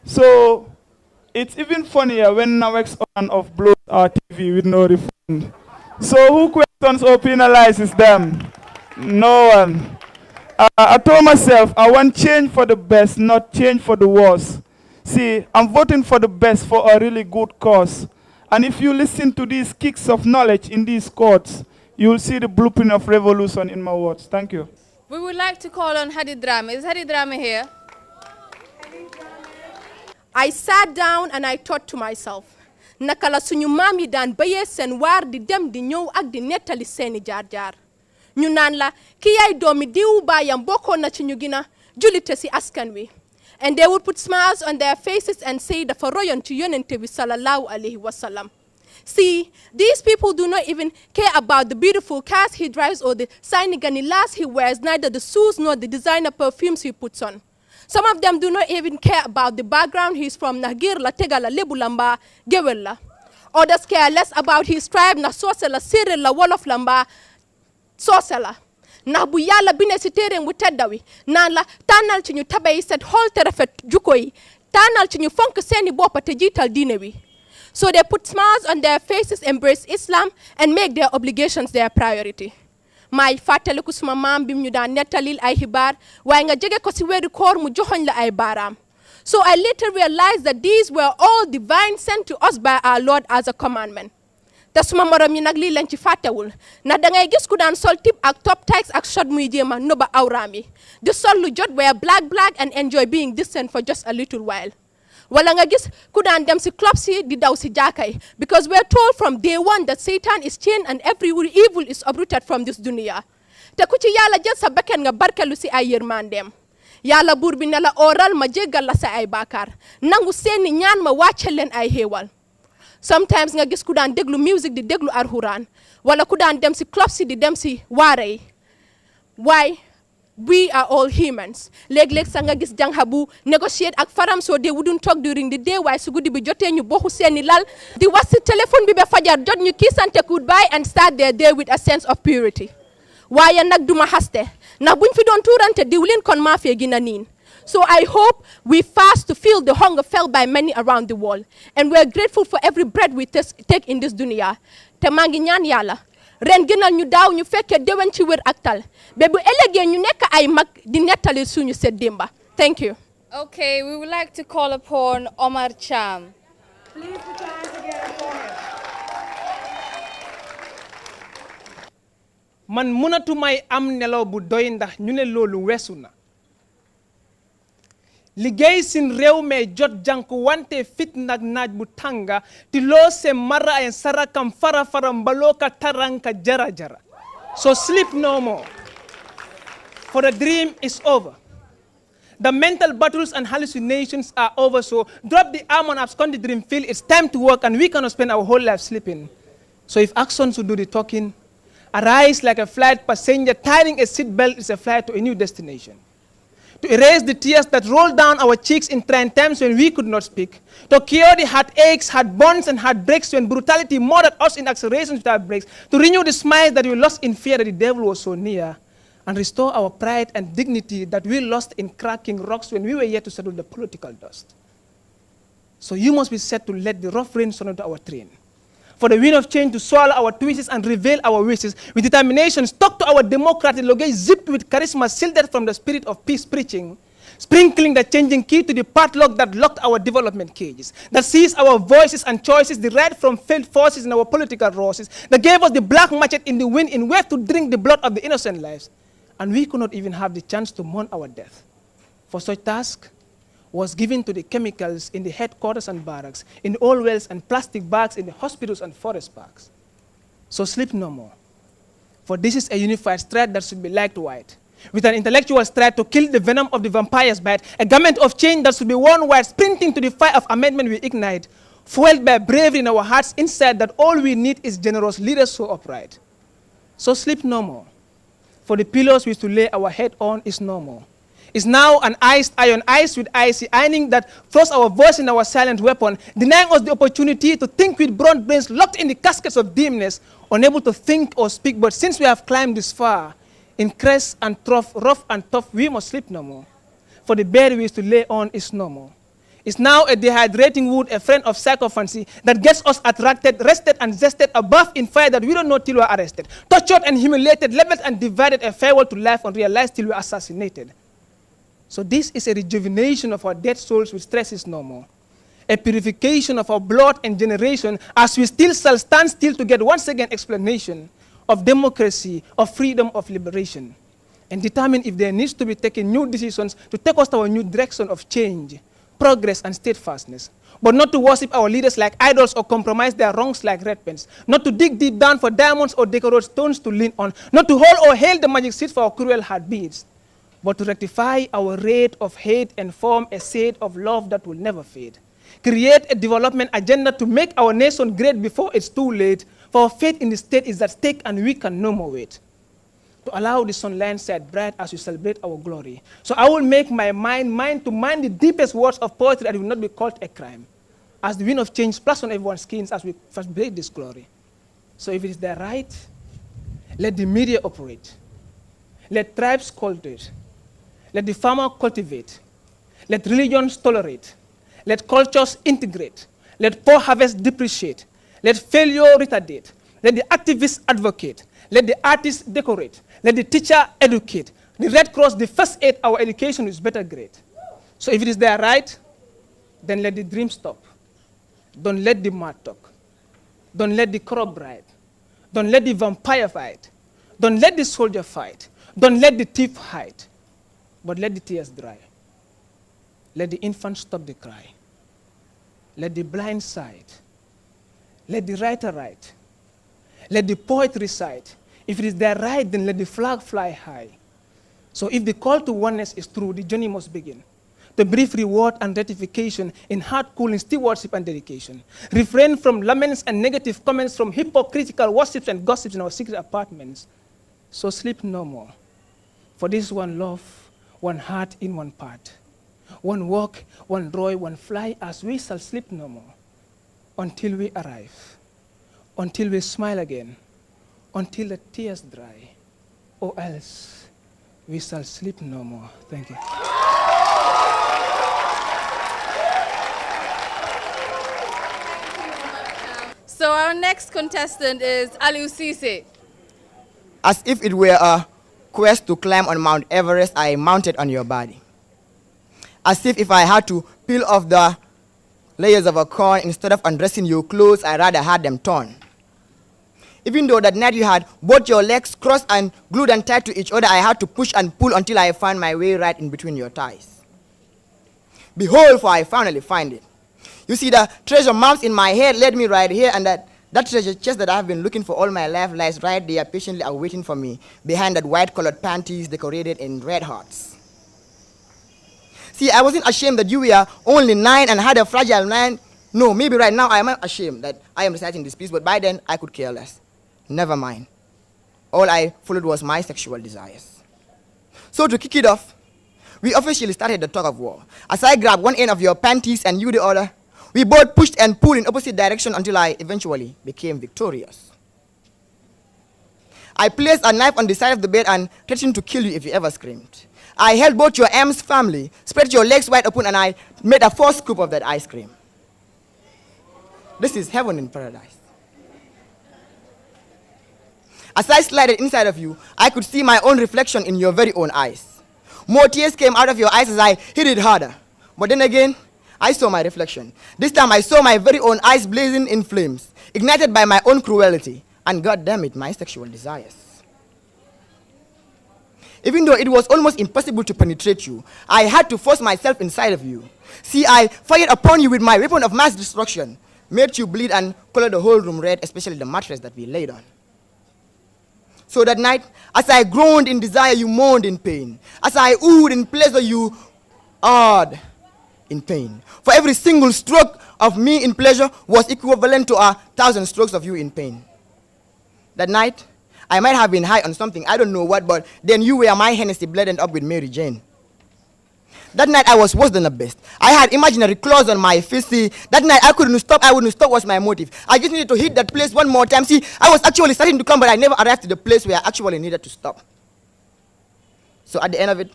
So it's even funnier when Nawex on of blows our TV with no refund. So who questions or penalizes them? No one. I told myself I want change for the best, not change for the worst. See, I'm voting for the best for a really good cause. And if you listen to these kicks of knowledge in these courts, you will see the blueprint of revolution in my words. Thank you. We would like to call on Hadi Drame. Is Hadi Drame here? I sat down and I thought to myself, nakala suñu maam yi daan bayee seen waar di dem di ñëw ak di nettali seeni jaar-jaar. Ñu naan la ki yaay doomi diw baayam bokkoon na ci ñu gina julite si askan wi. And they would put smiles on their faces and say dafa royoon ci yonente bi sallallahu alayhi wa sallam. See, these people do not even care about the beautiful cars he drives or the Senegalese he wears, neither the shoes nor the designer perfumes he puts on. Some of them do not even care about the background he's from, Nagir la Tegala, Lebulamba, Gewella. Others care less about his tribe, na Sosela, Cyril la Wolof Lamba, Sosela. Na bu yàlla bi ne si téereem bu tedda wi naan la tànnal ci ñu tabe yi set xool te rafet jukko yi tànnal ci ñu fonk seeni boppa te jiital diine wi. So they put smiles on their faces, embrace Islam, and make their obligations their priority. May fàttaliku suma maam bim ñu daan nettalil ay xibaar waaye nga jege ko si weeru koor mu joxoñ la ay baaraam. So I later realized that these were all divine sent to us by our Lord as a commandment. Te suma morom yi nag lii lañ ci fàttewul na dangay gis ku daan sol tip ak top tights ak short muy jéema noba awraam yi di sol lu jot wear black and enjoy being distant for just a little while. Wala nga gis ku daan dem si clubs yi di daw si jaaka yi because we're told from day one that Satan is chained and every evil is uprooted from this dunya. Te ku ci yàlla jël sa bakkan nga barkelu si ay yërmandeem. Yàlla buur bi ne la oral ma jéggal la sa ay baakaar nangu seeni ñaan ma wàcce leen ay xéewal. Sometimes nga gis ku daan déglu music di déglu alxuraan wala ku daan dem si clubs yi di dem si waare yi. Why? We are all humans. Leg sa nga gis jangha bu negotiate ak faram so they wouldn't talk during the day waaye su guddi bi jotee ñu boxu seeni lal di wax si téléphone bi ba fajar jot ñu kiisante goodbye and start their day with a sense of purity. Waaye nag duma haste ndax buñ fi doon tuurante diwlin kon maa fee gina niin. So I hope we fast to feel the hunger felt by many around the world. And we're grateful for every breath we take in this dunya. Te maa ngi ñaan yàlla ren gënal ñu daaw ñu fekkee déwén ci wér ak tal ba bu ëllëgee ñu nekk ay mag di nettali suñu set démba. Thank you. Okay, we would like to call upon Omar Cham. Please put your hands together for him. Man mënatumay am nelaw bu doy ndax ñu ne loolu weesu na. Liggéey sin réew mee jot jànku wante fit nag naaj bu tànga ti loo se mara ay sarakam fara mbaloo ka taranka jara jara. So sleep no more, for the dream is over. The mental battles and hallucinations are over, so drop the arm on abscond the dream field. It's time to work and we cannot spend our whole life sleeping. So if actions will do the talking, arise like a flight passenger tying a seatbelt is a flight to a new destination. To erase the tears that rolled down our cheeks in trying times when we could not speak. To cure the heartaches, heartburns, and heartbreaks when brutality murdered us in accelerations without breaks. To renew the smiles that we lost in fear that the devil was so near. And restore our pride and dignity that we lost in cracking rocks when we were yet to settle the political dust. So you must be set to let the rough rain sound into our train. For the wind of change to swallow our twists and reveal our wishes. With determination, stuck to our democratic luggage, zipped with charisma, shielded from the spirit of peace preaching. Sprinkling the changing key to the padlock that locked our development cages. That seized our voices and choices, derived from failed forces in our political roses. That gave us the black machete in the wind in where to drink the blood of the innocent lives. And we could not even have the chance to mourn our death. For such task was given to the chemicals in the headquarters and barracks, in oil wells and plastic bags in the hospitals and forest parks. So sleep no more. For this is a unified stride that should be light white, with an intellectual stride to kill the venom of the vampire's bite, a garment of change that should be worn white, sprinting to the fire of amendment we ignite, fueled by bravery in our hearts inside that all we need is generous leaders so upright. So sleep no more. For the pillows we to lay our head on is no more. Is now an iced iron, iced with icy ironing that throws our voice in our silent weapon, denying us the opportunity to think with broad brains locked in the caskets of dimness, unable to think or speak. But since we have climbed this far, in crest and trough, rough and tough, we must sleep no more. For the bed we used to lay on is no more. It's now a dehydrating wood, a friend of psychophancy that gets us attracted, rested and zested above in fire that we don't know till we're arrested. Tortured and humiliated, leveled and divided, a farewell to life unrealized till we're assassinated. So this is a rejuvenation of our dead souls with stress is no more. A purification of our blood and generation as we still shall stand still to get once again explanation of democracy, of freedom, of liberation, and determine if there needs to be taken new decisions to take us to our new direction of change, progress, and steadfastness. But not to worship our leaders like idols or compromise their wrongs like red pens. Not to dig deep down for diamonds or decorate stones to lean on. Not to hold or hail the magic seeds for our cruel heartbeats. But to rectify our rate of hate and form a seed of love that will never fade. Create a development agenda to make our nation great before it's too late, for our faith in the state is at stake and we can no more wait. To allow the sunlight set bright as we celebrate our glory. So I will make my mind to mind the deepest words of poetry that will not be called a crime. As the wind of change splash on everyone's skins as we celebrate this glory. So if it is their right, let the media operate. Let tribes cultivate. Let the farmer cultivate. Let religions tolerate. Let cultures integrate. Let poor harvest depreciate. Let failure retardate. Let the activists advocate. Let the artists decorate. Let the teacher educate. The Red Cross, the first aid, our education is better grade. So if it is their right, then let the dream stop. Don't let the mad talk. Don't let the corrupt ride. Don't let the vampire fight. Don't let the soldier fight. Don't let the thief hide. But let the tears dry. Let the infant stop the cry. Let the blind sight. Let the writer write. Let the poet recite. If it is their right, then let the flag fly high. So if the call to oneness is true, the journey must begin. The brief reward and ratification in heart-cooling stewardship and dedication. Refrain from laments and negative comments from hypocritical worships and gossips in our secret apartments. So sleep no more. For this is one love, one heart in one part. One walk, one joy, one fly, as we shall sleep no more. Until we arrive. Until we smile again. Until the tears dry. Or else we shall sleep no more. Thank you. So our next contestant is Aliou Cissé. As if it were a quest to climb on Mount Everest, I mounted on your body. As if I had to peel off the layers of a corn, instead of undressing your clothes, I rather had them torn. Even though that night you had both your legs crossed and glued and tied to each other, I had to push and pull until I found my way right in between your thighs. Behold, for I finally find it. You see, the treasure mounts in my head led me right here, and that treasure chest that I have been looking for all my life lies right there, patiently awaiting for me, behind that white-colored panties decorated in red hearts. See, I wasn't ashamed that you were only 9 and had a fragile mind. No, maybe right now I am ashamed that I am reciting this piece, but by then I could care less. Never mind. All I followed was my sexual desires. So to kick it off, we officially started the tug of war. As I grabbed one end of your panties and you the other, we both pushed and pulled in opposite direction until I eventually became victorious. I placed a knife on the side of the bed and threatened to kill you if you ever screamed. I held both your arms firmly, spread your legs wide open, and I made a 4 scoop of that ice cream. This is heaven in paradise. As I slid inside of you, I could see my own reflection in your very own eyes. More tears came out of your eyes as I hit it harder. But then again, I saw my reflection. This time I saw my very own eyes blazing in flames, ignited by my own cruelty, and God damn it, my sexual desires. Even though it was almost impossible to penetrate you, I had to force myself inside of you. See, I fired upon you with my weapon of mass destruction, made you bleed and colored the whole room red, especially the mattress that we laid on. So that night, as I groaned in desire, you moaned in pain. As I oohed in pleasure, you awed in pain. For every single stroke of me in pleasure was equivalent to 1,000 strokes of you in pain. That night, I might have been high on something, I don't know what, but then you were my Hennessy blended up with Mary Jane. That night I was worse than the best. I had imaginary claws on my fist. See, that night I couldn't stop. I wouldn't stop was my motive. I just needed to hit that place one more time. See, I was actually starting to come, but I never arrived to the place where I actually needed to stop. So at the end of it,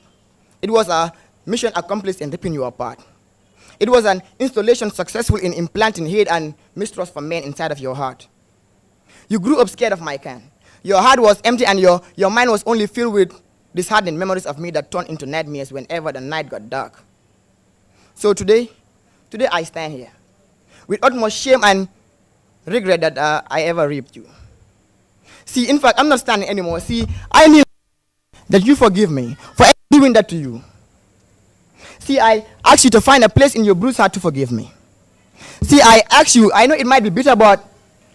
it was a mission accomplished in ripping you apart. It was an installation successful in implanting hate and mistrust for men inside of your heart. You grew up scared of my kind. Your heart was empty and your mind was only filled with disheartening memories of me that turned into nightmares whenever the night got dark. So today I stand here with utmost shame and regret that I ever raped you. See, in fact, I'm not standing anymore. See, I need that you forgive me for doing that to you. See, I ask you to find a place in your bruised heart to forgive me. See, I ask you, I know it might be bitter, but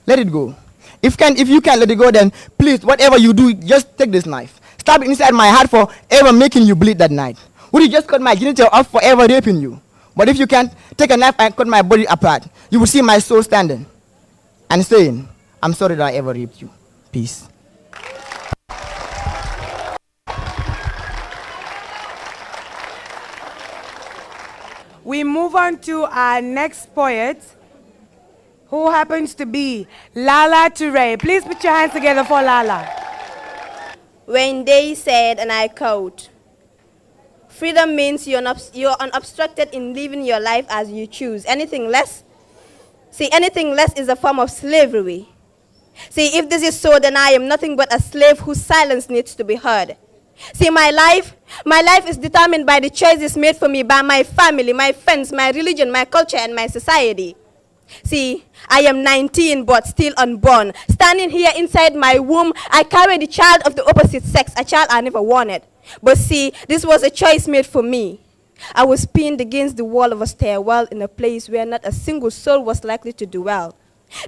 let it go. If you can't let it go, then please, whatever you do, just take this knife. Stab it inside my heart for ever making you bleed that night. Would you just cut my genital off for ever raping you? But if you can't, take a knife and cut my body apart. You will see my soul standing and saying, I'm sorry that I ever raped you. Peace. We move on to our next poet, who happens to be Lala Toure. Please put your hands together for Lala. When they said, and I quote, freedom means you're unobstructed in living your life as you choose. Anything less is a form of slavery. See, if this is so, then I am nothing but a slave whose silence needs to be heard. See, my life is determined by the choices made for me by my family, my friends, my religion, my culture, and my society. See, I am 19 but still unborn. Standing here inside my womb, I carry the child of the opposite sex, a child I never wanted. But see, this was a choice made for me. I was pinned against the wall of a stairwell in a place where not a single soul was likely to dwell.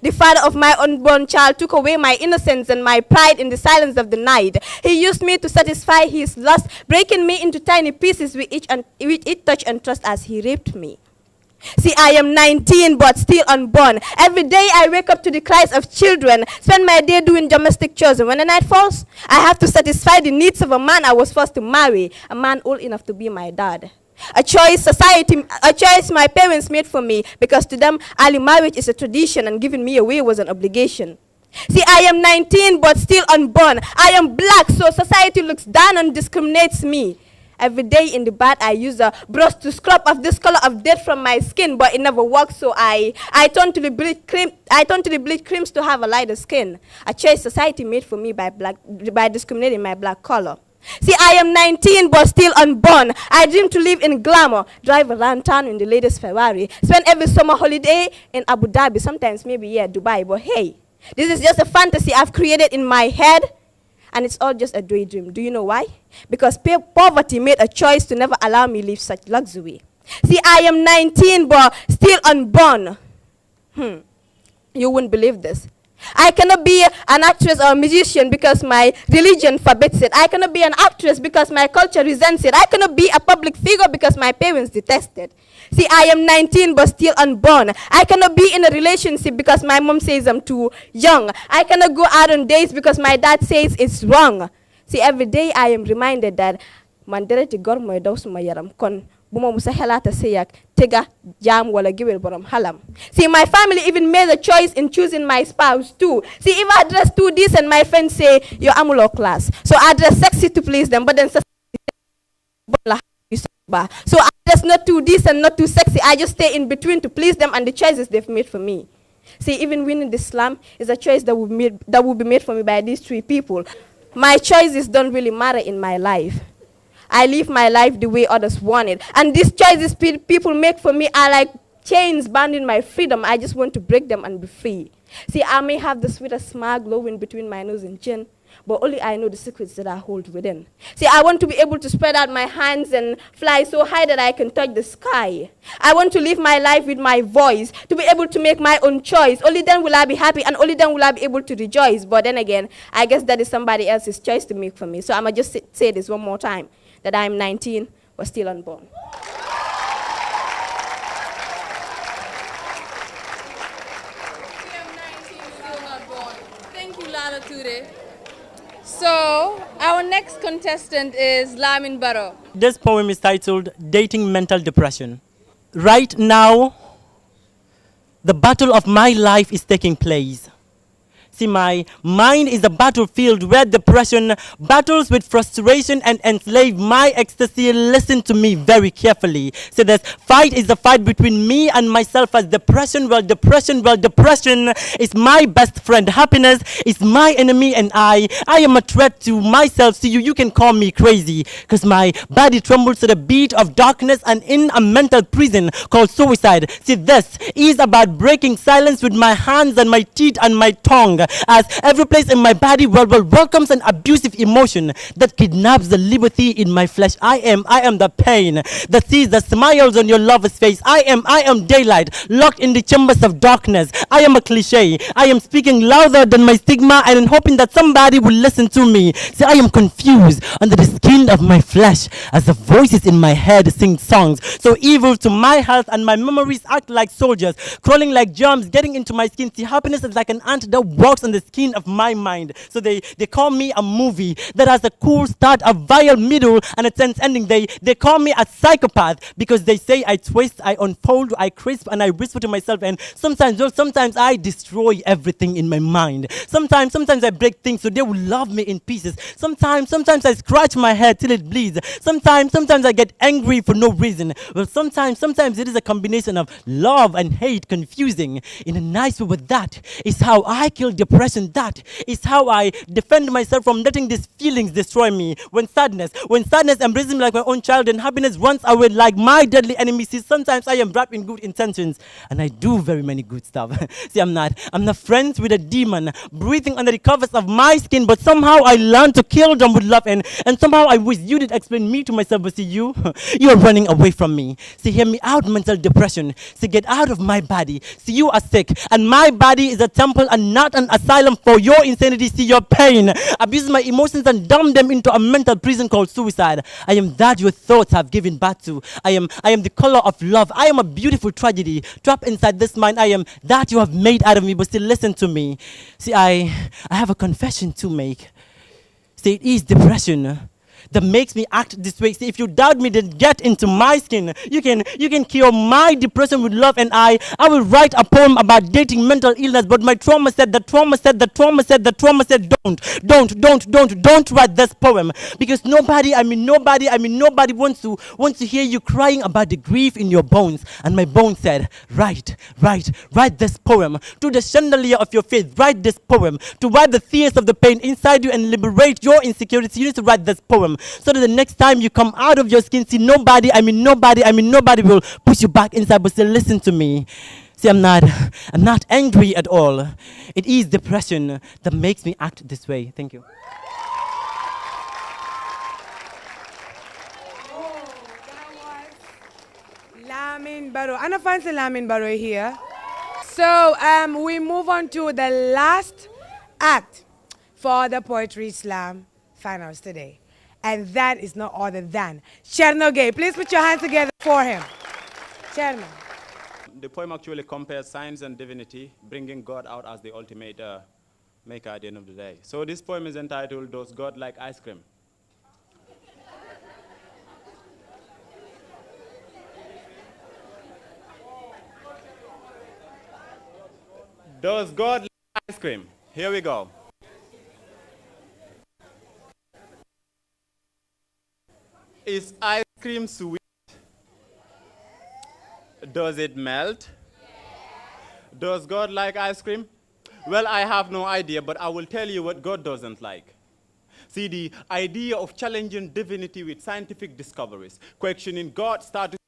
The father of my unborn child took away my innocence and my pride in the silence of the night. He used me to satisfy his lust, breaking me into tiny pieces with each touch and trust as he raped me. See, I am 19 but still unborn. Every day I wake up to the cries of children, spend my day doing domestic chores, and when the night falls, I have to satisfy the needs of a man I was forced to marry, a man old enough to be my dad. A choice my parents made for me, because to them, early marriage is a tradition and giving me away was an obligation. See, I am 19 but still unborn. I am black, so society looks down and discriminates me. Every day in the bath, I use a brush to scrub off this color of death from my skin, but it never works, so I turn to the bleach creams to have a lighter skin. A choice society made for me by discriminating my black color. See, I am 19 but still unborn. I dream to live in glamour, drive around town in the latest Ferrari, spend every summer holiday in Abu Dhabi, sometimes maybe Dubai. But hey, this is just a fantasy I've created in my head, and it's all just a daydream. Do you know why? Because poverty made a choice to never allow me live such luxury. See, I am 19 but still unborn. You wouldn't believe this. I cannot be an actress or a musician because my religion forbids it. I cannot be an actress because my culture resents it. I cannot be a public figure because my parents detest it. See, I am 19 but still unborn. I cannot be in a relationship because my mom says I'm too young. I cannot go out on dates because my dad says it's wrong. See, every day I am reminded that mandereti gor moy daw suma yaram kon buma musa helata sayak tega jam wala giwel borom halam. See, my family even made a choice in choosing my spouse too. See, if I dress too decent, my friends say you're amulo class. So I dress sexy to please them, but then so I dress not too decent, not too sexy. I just stay in between to please them and the choices they've made for me. See, even winning the slam is a choice that will be made for me by these three people. My choices don't really matter in my life. I live my life the way others want it. And these choices people make for me are like chains bounding my freedom. I just want to break them and be free. See, I may have the sweetest smile glowing between my nose and chin, but only I know the secrets that I hold within. See, I want to be able to spread out my hands and fly so high that I can touch the sky. I want to live my life with my voice, to be able to make my own choice. Only then will I be happy, and only then will I be able to rejoice. But then again, I guess that is somebody else's choice to make for me. So I'm going to just say this one more time, that I'm 19 but still unborn. Thank you, Lala Toure. So, our next contestant is Lamin Barrow. This poem is titled Dating Mental Depression. Right now, the battle of my life is taking place. See, my mind is a battlefield where depression battles with frustration and enslave my ecstasy. Listen to me very carefully. See, this fight is a fight between me and myself as depression. Well, depression is my best friend. Happiness is my enemy, and I am a threat to myself. See, you can call me crazy, because my body trembles to the beat of darkness and in a mental prison called suicide. See, this is about breaking silence with my hands and my teeth and my tongue, as every place in my body welcomes an abusive emotion that kidnaps the liberty in my flesh. I am the pain that sees the smiles on your lover's face. I am daylight locked in the chambers of darkness. I am a cliche. I am speaking louder than my stigma and hoping that somebody will listen to me. See, I am confused under the skin of my flesh as the voices in my head sing songs so evil to my health, and my memories act like soldiers, crawling like germs, getting into my skin. See, happiness is like an ant that walks on the skin of my mind. So they call me a movie that has a cool start, a vile middle, and a tense ending. They call me a psychopath because they say I twist, I unfold, I crisp, and I whisper to myself. And sometimes I destroy everything in my mind. Sometimes I break things so they will love me in pieces. Sometimes I scratch my head till it bleeds. Sometimes I get angry for no reason. Well, sometimes it is a combination of love and hate confusing in a nice way. But that is how I kill depression. That is how I defend myself from letting these feelings destroy me. When sadness embraces me like my own child, and happiness runs away like my deadly enemy. See, sometimes I am wrapped in good intentions and I do very many good stuff. See, I'm not friends with a demon breathing under the covers of my skin, but somehow I learned to kill them with love, and somehow I wish you did explain me to myself. But see, you are running away from me. See, hear me out, mental depression. See, get out of my body. See, you are sick and my body is a temple and not an asylum for your insanity. See, your pain abuses my emotions and dump them into a mental prison called suicide. I am that your thoughts have given birth to. I am the color of love. I am a beautiful tragedy trapped inside this mind. I am that you have made out of me. But still, listen to me. See, I have a confession to make. See, it is depression that makes me act this way. See, if you doubt me, then get into my skin. You can cure my depression with love, and I will write a poem about dating mental illness. But my trauma said don't write this poem, because nobody wants to hear you crying about the grief in your bones. And my bones said, write this poem to the chandelier of your faith. Write this poem to wipe the tears of the pain inside you and liberate your insecurity. You need to write this poem so that the next time you come out of your skin, see, nobody will push you back inside. But still, listen to me. See, I'm not angry at all. It is depression that makes me act this way. Thank you. Lamin Barrow. Anna fancy Lamin Barrow here. So we move on to the last act for the Poetry Slam finals today. And that is no other than Cherno Gay. Please put your hands together for him. Cherno. The poem actually compares science and divinity, bringing God out as the ultimate maker at the end of the day. So this poem is entitled, Does God Like Ice Cream? Does God like ice cream? Here we go. Is ice cream sweet? Does it melt? Yeah. Does God like ice cream? Well, I have no idea, but I will tell you what God doesn't like. See, the idea of challenging divinity with scientific discoveries, questioning God's status,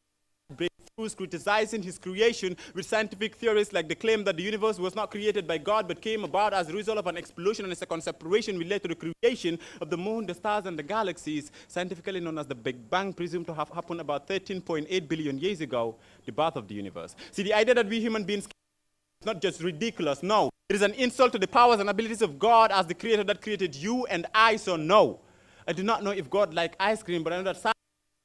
breakthroughs, criticizing his creation with scientific theories like the claim that the universe was not created by God but came about as a result of an explosion and a second separation related to the creation of the moon, the stars, and the galaxies, scientifically known as the Big Bang, presumed to have happened about 13.8 billion years ago, the birth of the universe. See, the idea that we human beings is not just ridiculous, no. It is an insult to the powers and abilities of God as the creator that created you and I, so no. I do not know if God likes ice cream, but I know that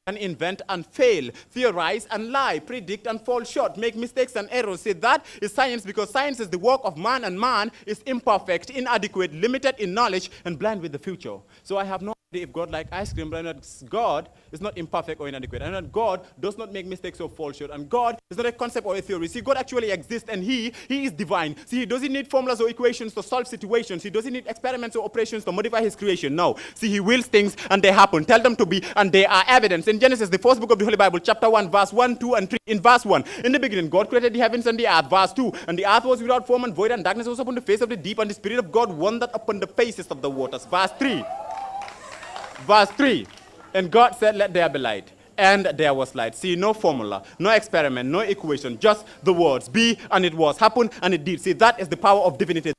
and invent and fail, theorize and lie, predict and fall short, make mistakes and errors. See, that is science, because science is the work of man, and man is imperfect, inadequate, limited in knowledge, and blind with the future. So I have no idea if God likes ice cream, but God is not imperfect or inadequate, and that God does not make mistakes or fall short, and God is not a concept or a theory. See, God actually exists, and He is divine. See, He doesn't need formulas or equations to solve situations. He doesn't need experiments or operations to modify His creation. No. See, He wills things, and they happen. Tell them to be, and they are evidence. In Genesis, the first book of the Holy Bible, chapter 1, verse 1, 2, and 3, in verse 1, in the beginning, God created the heavens and the earth. Verse 2, and the earth was without form and void, and darkness was upon the face of the deep, and the Spirit of God wandered upon the faces of the waters. Verse 3. Verse 3, and God said, let there be light. And there was light. See, no formula, no experiment, no equation, just the words. Be, and it was. Happen, and it did. See, that is the power of divinity.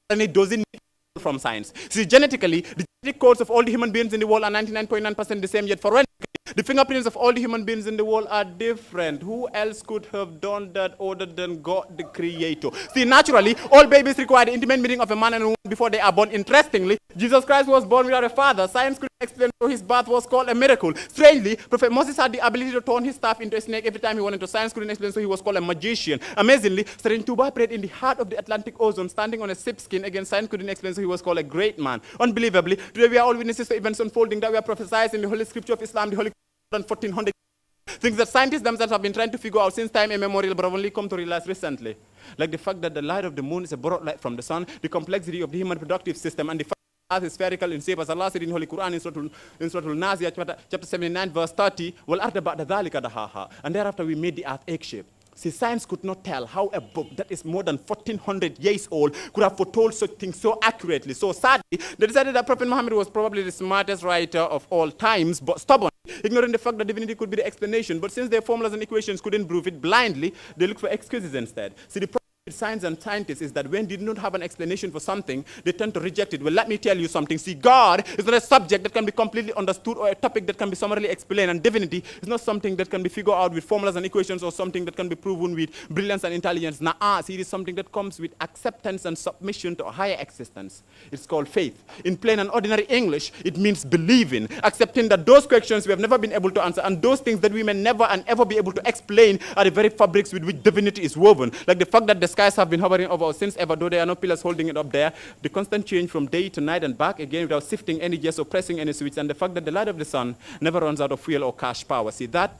And it doesn't need from science. See, genetically, the genetic codes of all the human beings in the world are 99.9% the same, yet forensically, the fingerprints of all the human beings in the world are different. Who else could have done that other than God the Creator? See, naturally, all babies require the intimate meeting of a man and a woman before they are born. Interestingly, Jesus Christ was born without a father. Science couldn't explain how his birth was called a miracle. Strangely, Prophet Moses had the ability to turn his staff into a snake every time he wanted to. Science couldn't explain, so he was called a magician. Amazingly, Serene Touba prayed in the heart of the Atlantic Ocean, standing on a sheepskin. Again, science couldn't explain, so he was called a great man. Unbelievably, today we are all witnesses to events unfolding that were prophesied in the Holy Scripture of Islam, the Holy Quran, 1400. Things that scientists themselves have been trying to figure out since time immemorial, but have only come to realize recently. Like the fact that the light of the moon is a borrowed light from the sun, the complexity of the human reproductive system, and the fact that Earth is spherical in shape, as Allah said in Holy Quran in Surah Al-Naziyah, chapter 79, verse 30, and thereafter we made the earth egg-shaped. See, science could not tell how a book that is more than 1400 years old could have foretold such things so accurately. So sadly, they decided that Prophet Muhammad was probably the smartest writer of all times, but stubborn, ignoring the fact that divinity could be the explanation. But since their formulas and equations couldn't prove it blindly, they looked for excuses instead. See, the problem with science and scientists is that when they do not have an explanation for something, they tend to reject it. Well, let me tell you something. See, God is not a subject that can be completely understood or a topic that can be summarily explained. And divinity is not something that can be figured out with formulas and equations or something that can be proven with brilliance and intelligence. Nah, see, it is something that comes with acceptance and submission to a higher existence. It's called faith. In plain and ordinary English, it means believing, accepting that those questions we have never been able to answer and those things that we may never and ever be able to explain are the very fabrics with which divinity is woven. Like the fact that the skies have been hovering over us since ever, though there are no pillars holding it up there. The constant change from day to night and back again without shifting any gears or pressing any switch. And the fact that the light of the sun never runs out of fuel or cash power. See, that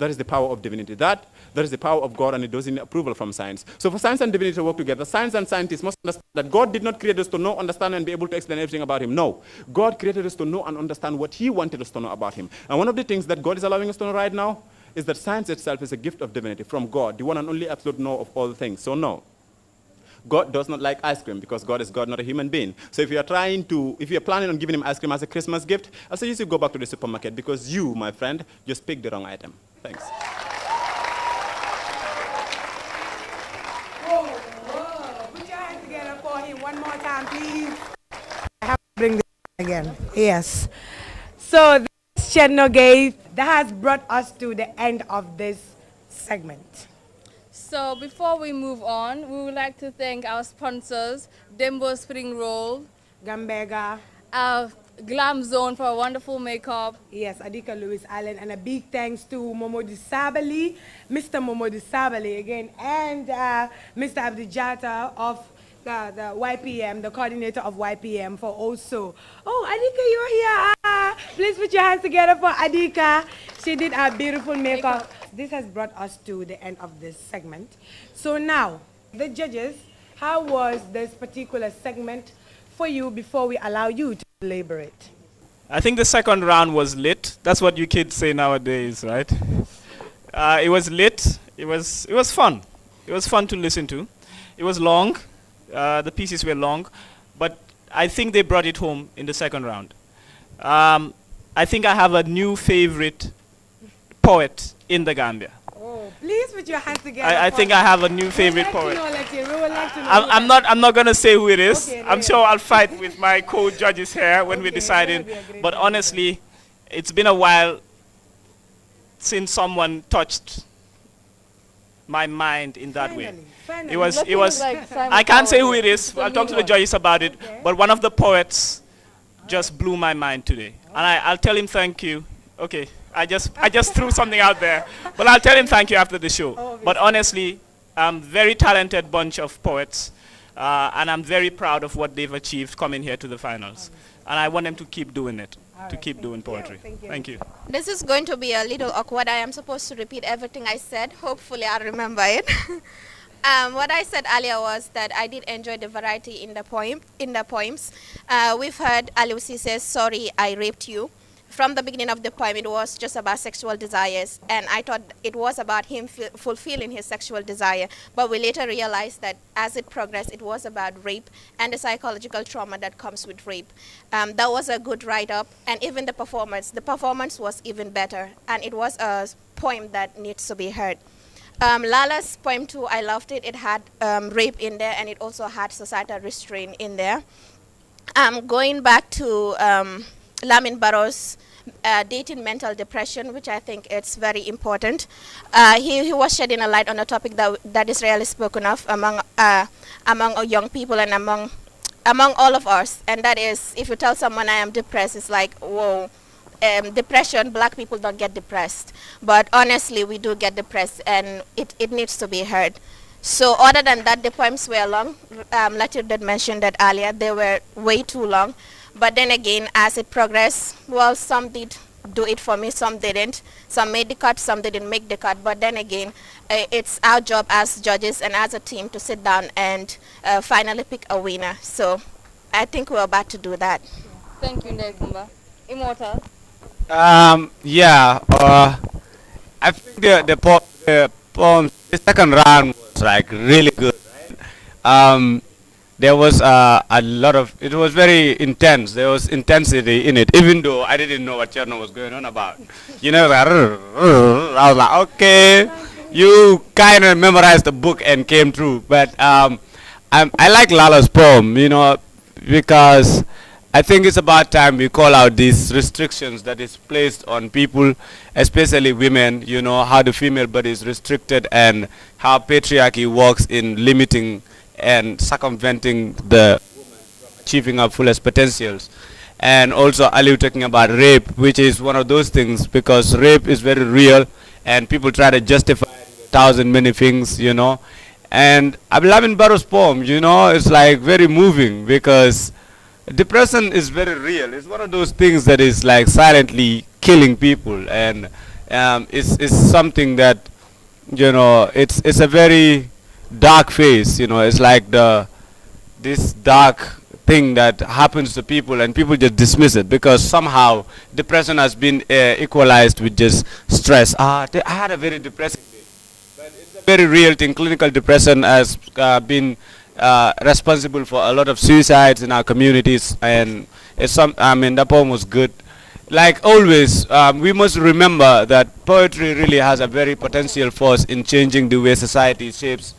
is the power of divinity. That is the power of God, and it doesn't need approval from science. So for science and divinity to work together, science and scientists must understand that God did not create us to know, understand, and be able to explain everything about Him. No. God created us to know and understand what He wanted us to know about Him. And one of the things that God is allowing us to know right now is that science itself is a gift of divinity from God, the one and only absolute know of all things. So no. God does not like ice cream because God is God, not a human being. So if you are planning on giving Him ice cream as a Christmas gift, I'll suggest you go back to the supermarket because you, my friend, just picked the wrong item. Thanks. Whoa. Put your hands together for him one more time, please. I have to bring this again. Yes. So this Chedno gave, that has brought us to the end of this segment. So before we move on, we would like to thank our sponsors, Dembo Spring Roll, Gambega, our Glam Zone for a wonderful makeup. Yes, Adika Lewis Island, and a big thanks to Momodi Sabali, Mr. Momodi Sabali again, and Mr. Abdijata of the YPM, the coordinator of YPM, for also. Oh, Adika, you're here. Please put your hands together for Adika. She did a beautiful makeup. This has brought us to the end of this segment. So now, the judges, how was this particular segment for you before we allow you to elaborate? I think the second round was lit. That's what you kids say nowadays, right? It was lit. It was fun. It was fun to listen to. It was long. The pieces were long, but I think they brought it home in the second round. I think I have a new favorite poet in the Gambia. Oh, please put your hands together. I think I have a new favorite poet. I'm not gonna say who it is. Okay, I'm sure I'll fight with my co-judges here when we're deciding. But honestly, it's been a while since someone touched my mind in that way. It was. Like I can't say who it is. I'll talk to the judges about it. Okay. But one of the poets just blew my mind today, and I'll tell him thank you. Okay. I just threw something out there. But I'll tell him thank you after the show. But honestly, very talented bunch of poets. And I'm very proud of what they've achieved coming here to the finals. And I want them to keep doing it, keep doing poetry. Thank you. This is going to be a little awkward. I am supposed to repeat everything I said. Hopefully I'll remember it. What I said earlier was that I did enjoy the variety in the poems. We've heard Alusi says, "Sorry, I raped you." From the beginning of the poem, it was just about sexual desires, and I thought it was about him fulfilling his sexual desire. But we later realized that as it progressed, it was about rape and the psychological trauma that comes with rape. That was a good write-up, and even the performance was even better, and it was a poem that needs to be heard. Lala's poem too, I loved it. It had rape in there, and it also had societal restraint in there. Going back to Lamin Barrow's dating mental depression, which I think it's very important. He was shedding a light on a topic that is rarely spoken of among young people and among all of us, and that is, if you tell someone I am depressed, it's like, whoa, depression, black people don't get depressed. But honestly, we do get depressed, and it needs to be heard. So other than that, the poems were long. Latif did mention that earlier. They were way too long. But then again, as it progressed, well, some did do it for me, some didn't. Some made the cut, some didn't make the cut. But then again, it's our job as judges and as a team to sit down and finally pick a winner. So I think we're about to do that. Thank you, Nekumba. Immortal. Yeah, I think the poem, the second round was like really good. There was a lot of, it was very intense. There was intensity in it, even though I didn't know what Cherno was going on about. You know, I was like, okay, you kind of memorized the book and came through. But I like Lala's poem, you know, because I think it's about time we call out these restrictions that is placed on people, especially women, you know, how the female body is restricted and how patriarchy works in limiting and circumventing the achieving our fullest potentials. And also Ali talking about rape, which is one of those things, because rape is very real and people try to justify many things, you know. And Lamin Barrow's poem, you know, it's like very moving because depression is very real. It's one of those things that is like silently killing people, and it's something that, you know, it's a very dark phase, you know. It's like this dark thing that happens to people and people just dismiss it because somehow depression has been equalized with just stress. I had a very depressing day, but it's a very real thing. Clinical depression has been responsible for a lot of suicides in our communities, and it's the poem was good. Like always, we must remember that poetry really has a very potential force in changing the way society shapes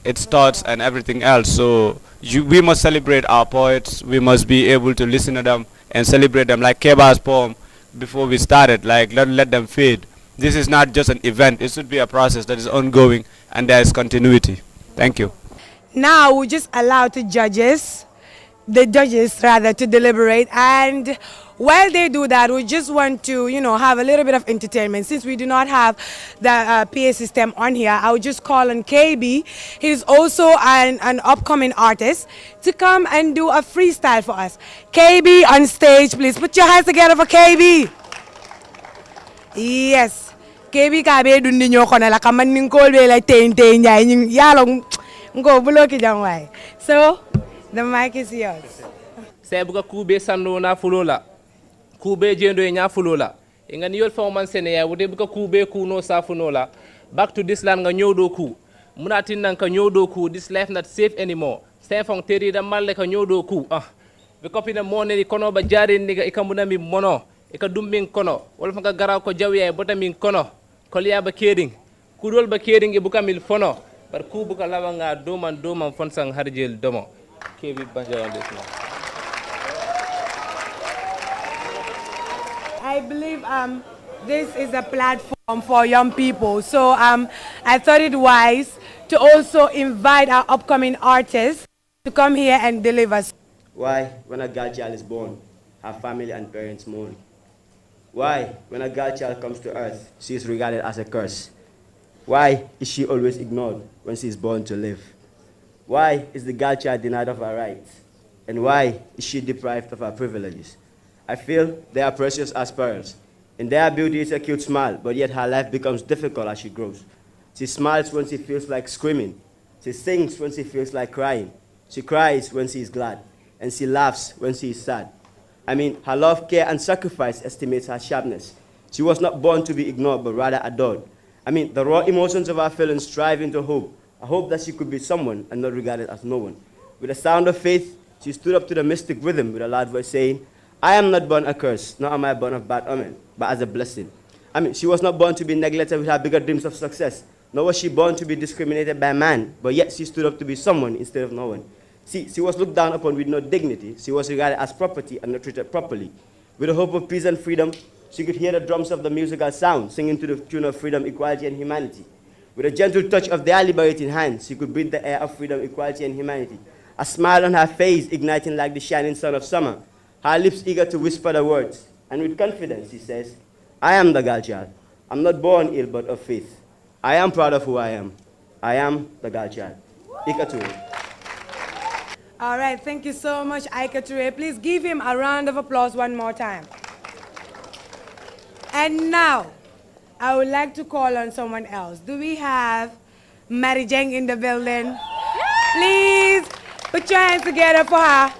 its thoughts and everything else. So we must celebrate our poets. We must be able to listen to them and celebrate them. Like Keba's poem before we started, like let them fade. This is not just an event. It should be a process that is ongoing and there is continuity. Thank you. Now we just allow the judges to deliberate, and while they do that, we just want to, you know, have a little bit of entertainment. Since we do not have the PA system on here, I would just call on KB. He's also an upcoming artist, to come and do a freestyle for us. KB on stage, please. Put your hands together for KB. Yes. KB kabe dundi nyoko na la kaman ningkol be la ten nyay ning yalong ngo buloki jangway. So the mic is yours. Sebuga kube sando na fulola. Kube jendo nya fulola. Inga niyol fa man sene ya wude buka kube kuno sa funola. Back to this land nga nyodo ku. Munatin nan ka nyodo ku. This life not safe anymore. Stefan teri da malle ka nyodo ku. Be kopina monne kono ba jari niga ikamuna mi mono. Ika dumbing kono. Wala fa garaw ko jawiya bota min kono. Koliya ba keding. Kudol ba keding e buka mil fono. Par ku buka lawa nga doman fonsang harjel domo. KB Banja on this now. I believe this is a platform for young people, so I thought it wise to also invite our upcoming artists to come here and deliver. Why, when a girl child is born, her family and parents mourn. Why, when a girl child comes to earth, she is regarded as a curse? Why is she always ignored when she is born to live? Why is the girl child denied of her rights? And why is she deprived of her privileges? I feel they are precious as pearls. In their beauty is a cute smile, but yet her life becomes difficult as she grows. She smiles when she feels like screaming. She sings when she feels like crying. She cries when she is glad. And she laughs when she is sad. I mean, her love, care, and sacrifice estimates her sharpness. She was not born to be ignored, but rather adored. I mean, the raw emotions of her feelings strive into hope, a hope that she could be someone and not regarded as no one. With a sound of faith, she stood up to the mystic rhythm with a loud voice saying, I am not born a curse, nor am I born of bad omen, but as a blessing. I mean, she was not born to be neglected with her bigger dreams of success, nor was she born to be discriminated by man, but yet she stood up to be someone instead of no one. See, she was looked down upon with no dignity. She was regarded as property and not treated properly. With the hope of peace and freedom, she could hear the drums of the musical sound, singing to the tune of freedom, equality, and humanity. With a gentle touch of their liberating hands, she could breathe the air of freedom, equality, and humanity. A smile on her face, igniting like the shining sun of summer. Her lips eager to whisper the words. And with confidence, she says, I am the girl child. I'm not born ill, but of faith. I am proud of who I am. I am the girl child. Ika Toure. All right, thank you so much, Ika Toure. Please give him a round of applause one more time. And now, I would like to call on someone else. Do we have Mary Jeng in the building? Please, put your hands together for her.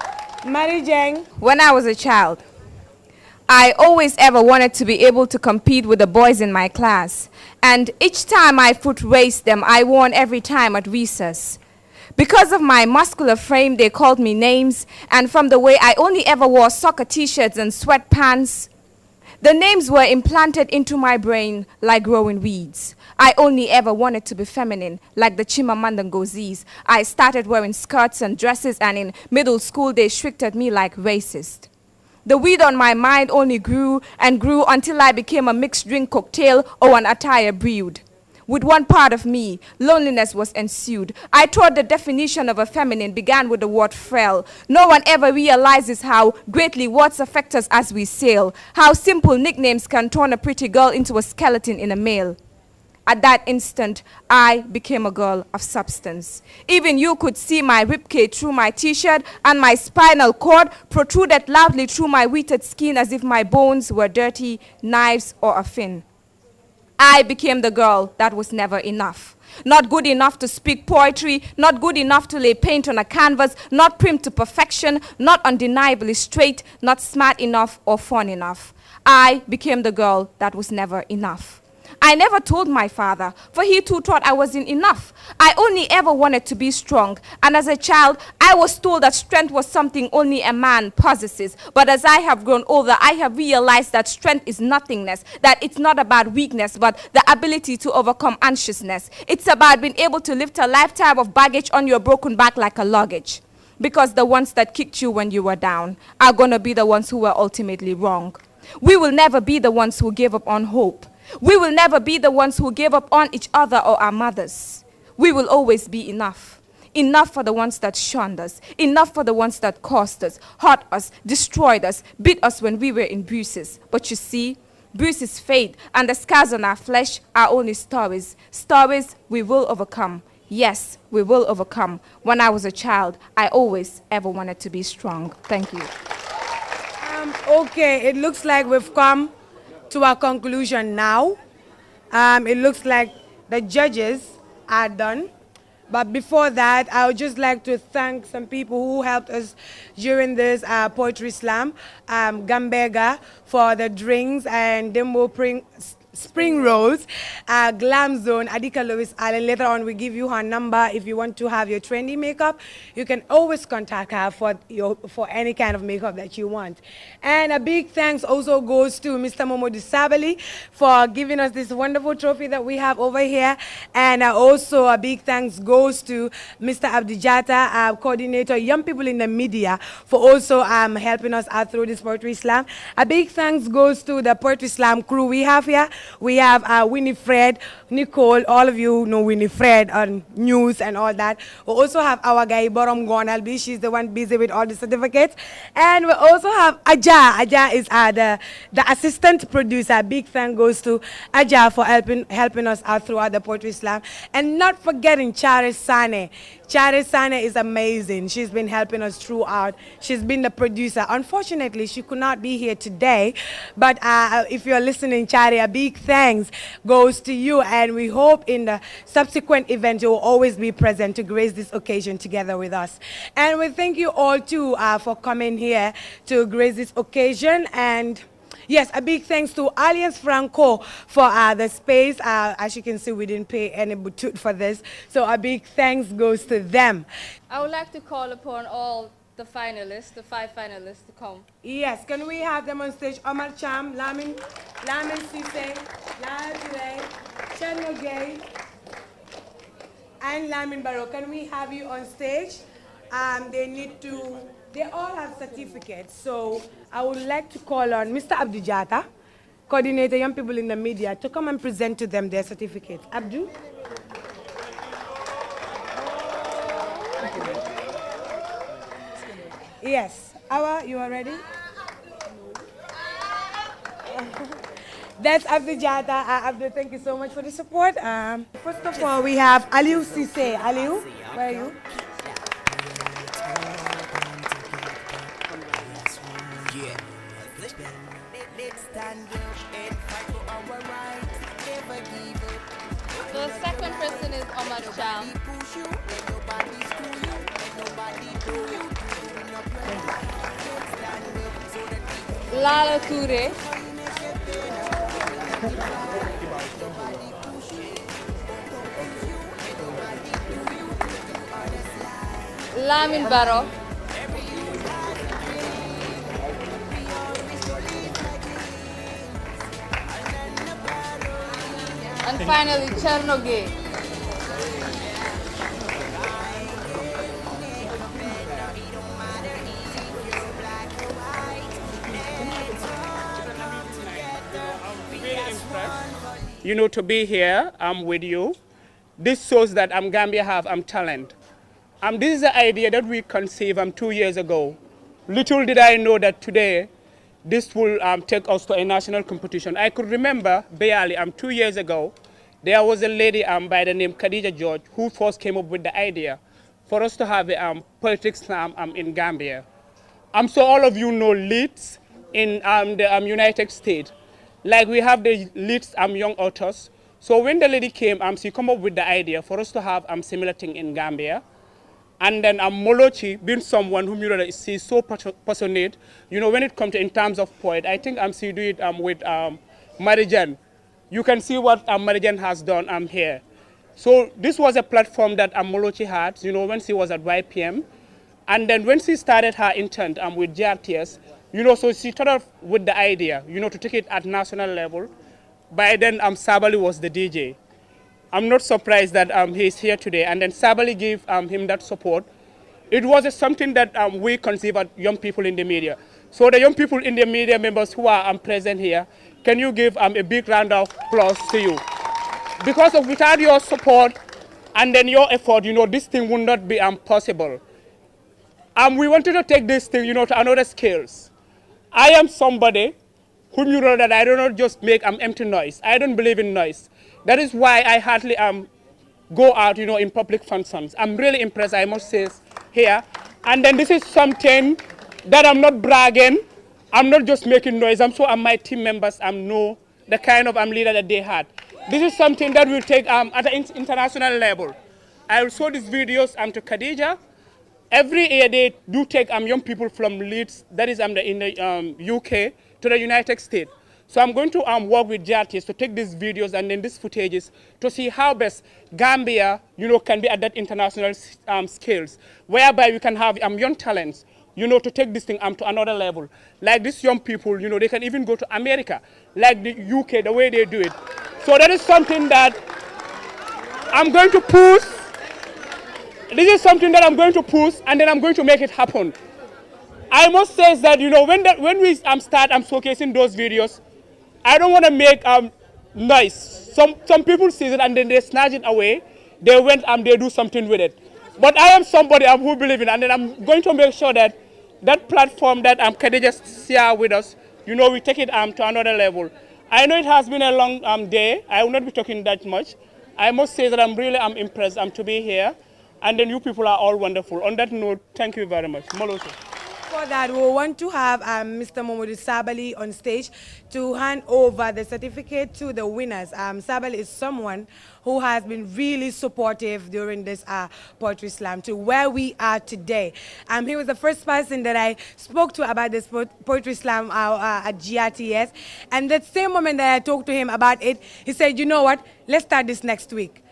Mary Jeng. When I was a child, I always ever wanted to be able to compete with the boys in my class. And each time I foot raced them, I won every time at recess. Because of my muscular frame, they called me names, and from the way I only ever wore soccer t-shirts and sweatpants, the names were implanted into my brain like growing weeds. I only ever wanted to be feminine, like the Chimamanda Ngozis. I started wearing skirts and dresses, and in middle school they shrieked at me like racist. The weed on my mind only grew and grew until I became a mixed drink cocktail or an attire brewed. With one part of me, loneliness was ensued. I thought the definition of a feminine began with the word frail. No one ever realizes how greatly words affect us as we sail, how simple nicknames can turn a pretty girl into a skeleton in a male. At that instant, I became a girl of substance. Even you could see my ribcage through my t-shirt, and my spinal cord protruded loudly through my wheated skin as if my bones were dirty knives or a fin. I became the girl that was never enough. Not good enough to speak poetry, not good enough to lay paint on a canvas, not prim to perfection, not undeniably straight, not smart enough or fun enough. I became the girl that was never enough. I never told my father, for he too thought I wasn't enough. I only ever wanted to be strong, and as a child, I was told that strength was something only a man possesses. But as I have grown older, I have realized that strength is nothingness, that it's not about weakness, but the ability to overcome anxiousness. It's about being able to lift a lifetime of baggage on your broken back like a luggage. Because the ones that kicked you when you were down are going to be the ones who were ultimately wrong. We will never be the ones who gave up on hope. We will never be the ones who gave up on each other or our mothers. We will always be enough. Enough for the ones that shunned us. Enough for the ones that caused us, hurt us, destroyed us, beat us when we were in bruises. But you see, bruises fade, and the scars on our flesh are only stories. Stories we will overcome. Yes, we will overcome. When I was a child, I always ever wanted to be strong. Thank you. Okay, it looks like we've come to our conclusion now. It looks like the judges are done. But before that, I would just like to thank some people who helped us during this Poetry Slam. Gambega for the drinks and Dimbo Spring Rolls, Glam Zone, Adika Lewis Allen. Later on, we give you her number. If you want to have your trendy makeup, you can always contact her for any kind of makeup that you want. And a big thanks also goes to Mr. Momo Disabali for giving us this wonderful trophy that we have over here. And also a big thanks goes to Mr. Abdijata, coordinator, Young People in the Media, for also helping us out through this Poetry Slam. A big thanks goes to the Poetry Slam crew we have here. We have Winifred, Nicole, all of you know Winifred on news and all that. We also have our guy Borom Gonalbi, she's the one busy with all the certificates. And we also have Aja. Aja is the assistant producer. Big thank goes to Aja for helping us out throughout the Poetry Slam. And not forgetting Chare Sane. Chare Sane is amazing. She's been helping us throughout. She's been the producer. Unfortunately, she could not be here today. But if you're listening, Chare, a big thanks goes to you. And we hope in the subsequent event you will always be present to grace this occasion together with us. And we thank you all too for coming here to grace this occasion. And yes, a big thanks to Alliance Franco for the space. As you can see, we didn't pay any butut for this. So a big thanks goes to them. I would like to call upon all the finalists, the 5 finalists, to come. Yes, can we have them on stage? Omar Cham, Lamin Sise, Lala Touré, Cherno Gay, and Lamin Barrow. Can we have you on stage? They all have certificates, so I would like to call on Mr. Abdijata, coordinator Young People in the Media, to come and present to them their certificates. Abdu? Yes. Awa, you are ready? That's Abdijata. Abdu, thank you so much for the support. First of all, we have Aliou Sise. Aliou, where are you? The second person is Omar Cham. Lala Touré. Lamin Barrow. And finally, Cherno Gay. You know, to be here, I'm with you. This shows that Gambia have talent. This is the idea that we conceived 2 years ago. Little did I know that today, this will take us to a national competition. I could remember, barely, 2 years ago, there was a lady by the name Khadija George who first came up with the idea for us to have a poetry slam in Gambia. So all of you know Leeds in the United States. Like we have the Leeds young authors. So when the lady came, she came up with the idea for us to have similar thing in Gambia. And then Molochi, being someone whom she's so passionate, you know, when it comes to in terms of poet, I think she do it with Marijan. You can see what Marijan has done here. So this was a platform that Molochi had, you know, when she was at YPM. And then when she started her intern with GRTS, you know, so she started with the idea, you know, to take it at national level. By then, Sabali was the DJ. I'm not surprised that he's here today. And then Sabali gave him that support. It was something that we conceive as young people in the media. So the young people in the media members who are present here, can you give a big round of applause to you? Because without your support and then your effort, you know, this thing would not be possible. We wanted to take this thing, you know, to another scales. I am somebody whom you know that I do not just make empty noise. I don't believe in noise. That is why I hardly go out, you know, in public functions. I'm really impressed, I must say, here. And then this is something that I'm not bragging. I'm not just making noise. My team members know the kind of leader that they had. This is something that we'll take at an international level. I will show these videos to Khadija. Every year they do take young people from Leeds, that is in the UK, to the United States. So I'm going to work with GRTS to take these videos and then these footages to see how best Gambia, you know, can be at that international scales, whereby we can have young talents, you know, to take this thing to another level. Like these young people, you know, they can even go to America, like the UK, the way they do it. So that is something that I'm going to push. This is something that I'm going to push, and then I'm going to make it happen. I must say that, you know, when we start showcasing those videos, I don't want to make noise. Some people see it and then they snatch it away. They went and they do something with it. But I am somebody who believes in it, and then I'm going to make sure that that platform that Khadija share with us, you know, we take it to another level. I know it has been a long day. I will not be talking that much. I must say that I'm really impressed to be here. And then you people are all wonderful. On that note, thank you very much. Moloso. For that, we want to have Mr. Momodu Sabali on stage to hand over the certificate to the winners. Sabali is someone who has been really supportive during this Poetry Slam to where we are today. He was the first person that I spoke to about this Poetry Slam at GRTS. And that same moment that I talked to him about it, he said, you know what, let's start this next week.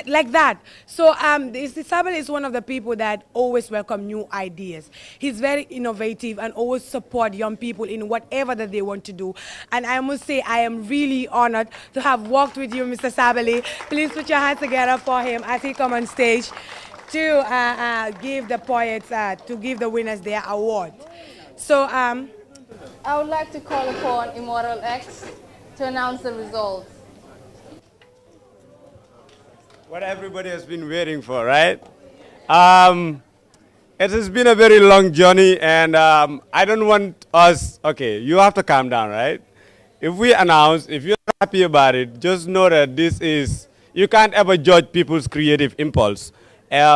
Like that. So Sabali is one of the people that always welcome new ideas. He's very innovative and always support young people in whatever that they want to do. And I must say, I am really honored to have worked with you, Mr. Sabali. Please put your hands together for him as he comes on stage to give the poets, to give the winners their award. So I would like to call upon Immortal X to announce the results. What everybody has been waiting for, right? It has been a very long journey, and I don't want us, okay, you have to calm down, right? If we announce, if you're happy about it, just know that this is, you can't ever judge people's creative impulse.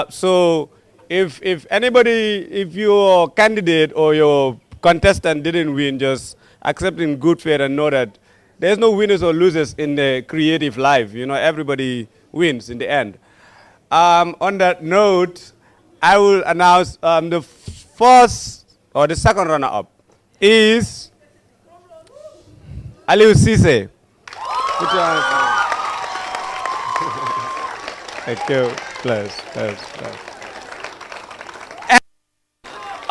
So if anybody, if your candidate or your contestant didn't win, just accept in good faith and know that there's no winners or losers in the creative life. You know, everybody wins in the end. On that note, I will announce the first or the second runner-up is Aliou Cisse. Put your hands up. Thank you. Please.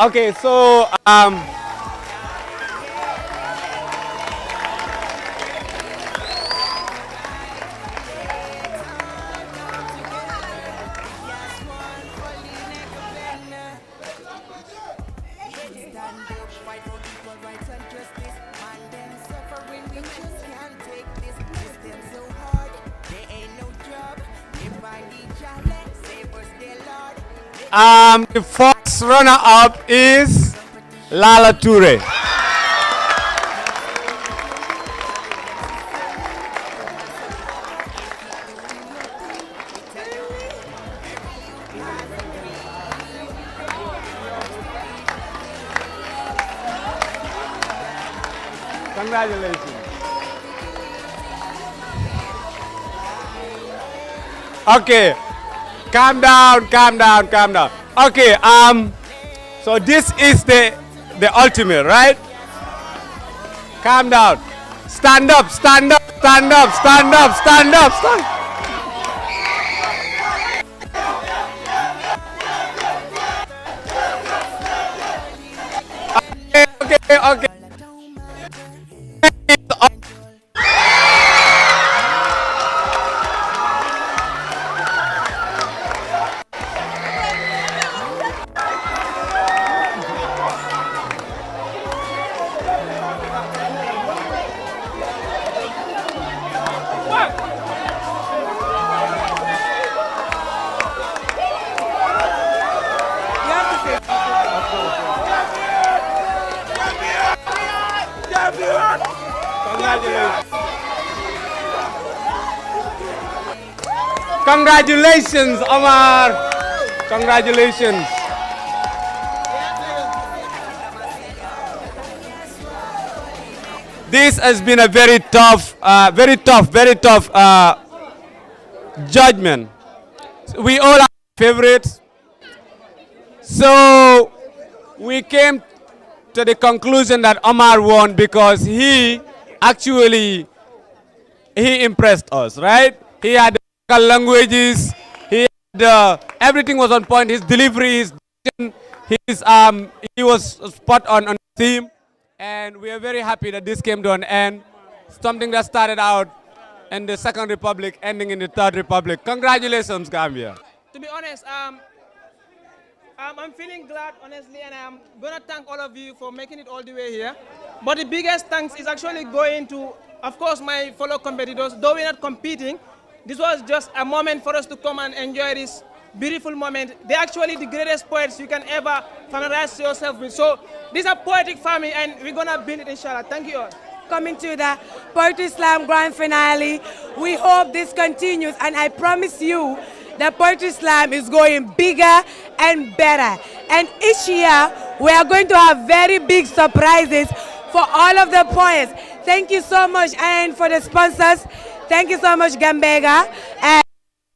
Okay, so the first runner-up is Lala Toure. Congratulations. Okay. Calm down. Okay, so this is the ultimate, right? Calm down. Stand up. Okay. Congratulations, Omar. Congratulations. This has been a very tough judgment. We all are favorites. So we came to the conclusion that Omar won because he impressed us, right? He had the languages, he had, everything was on point, his delivery, he was spot on the theme, and we are very happy that this came to an end. Something that started out and the Second Republic ending in the Third Republic. Congratulations, Gambia. To be honest, I'm feeling glad, honestly, and I'm going to thank all of you for making it all the way here. But the biggest thanks is actually going to, of course, my fellow competitors. Though we're not competing, this was just a moment for us to come and enjoy this beautiful moment. They're actually the greatest poets you can ever familiarize yourself with. So this is a poetic family, and we're going to build it, inshallah. Thank you all. Coming to the Poetry Slam Grand Finale. We hope this continues, and I promise you that Poetry Slam is going bigger and better. And each year, we are going to have very big surprises for all of the poets. Thank you so much, and for the sponsors, thank you so much, Gambega, and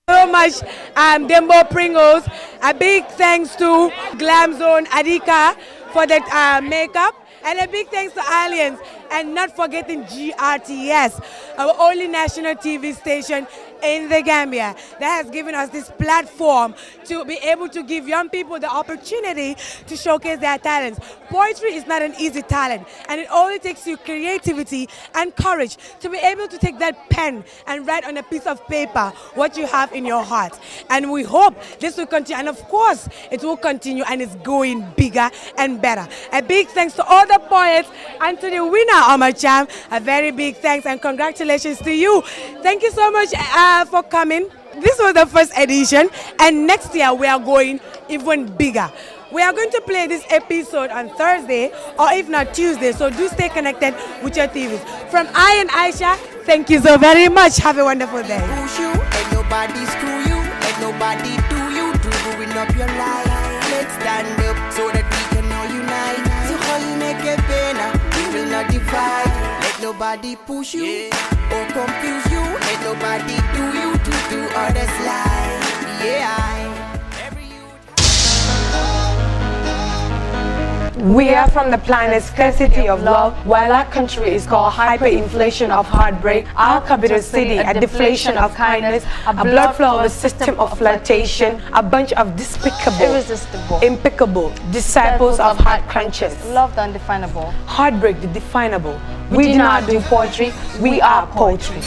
so much, Dembo Pringles. A big thanks to Glam Zone Adika for the makeup, and a big thanks to Alliance, and not forgetting GRTS, our only national TV station in the Gambia that has given us this platform to be able to give young people the opportunity to showcase their talents. Poetry is not an easy talent, and it only takes you creativity and courage to be able to take that pen and write on a piece of paper what you have in your heart. And we hope this will continue, and of course it will continue, and it's going bigger and better. A big thanks to all the poets, and to the winner, Omar-Cham, a very big thanks and congratulations to you. Thank you so much for coming. This was the first edition, and next year we are going even bigger. We are going to play this episode on Thursday, or if not Tuesday, so do stay connected with your TVs. From I and Aisha, thank you so very much. Have a wonderful day. Push you, ain't nobody screw you, ain't nobody do you, doing up your life. Let's stand up so that we can all unite. So how you make it better, we will not divide. Let nobody push you or confuse you, ain't nobody do you to do others lie. Yeah. We are from the planet Scarcity of Love. While our country is called hyperinflation of heartbreak, our capital city a deflation of kindness, a blood flow of a system of flirtation, a bunch of despicable, irresistible, impeccable disciples of heart crunchers. Love the undefinable. Heartbreak the definable. We do not do poetry, we are poetry.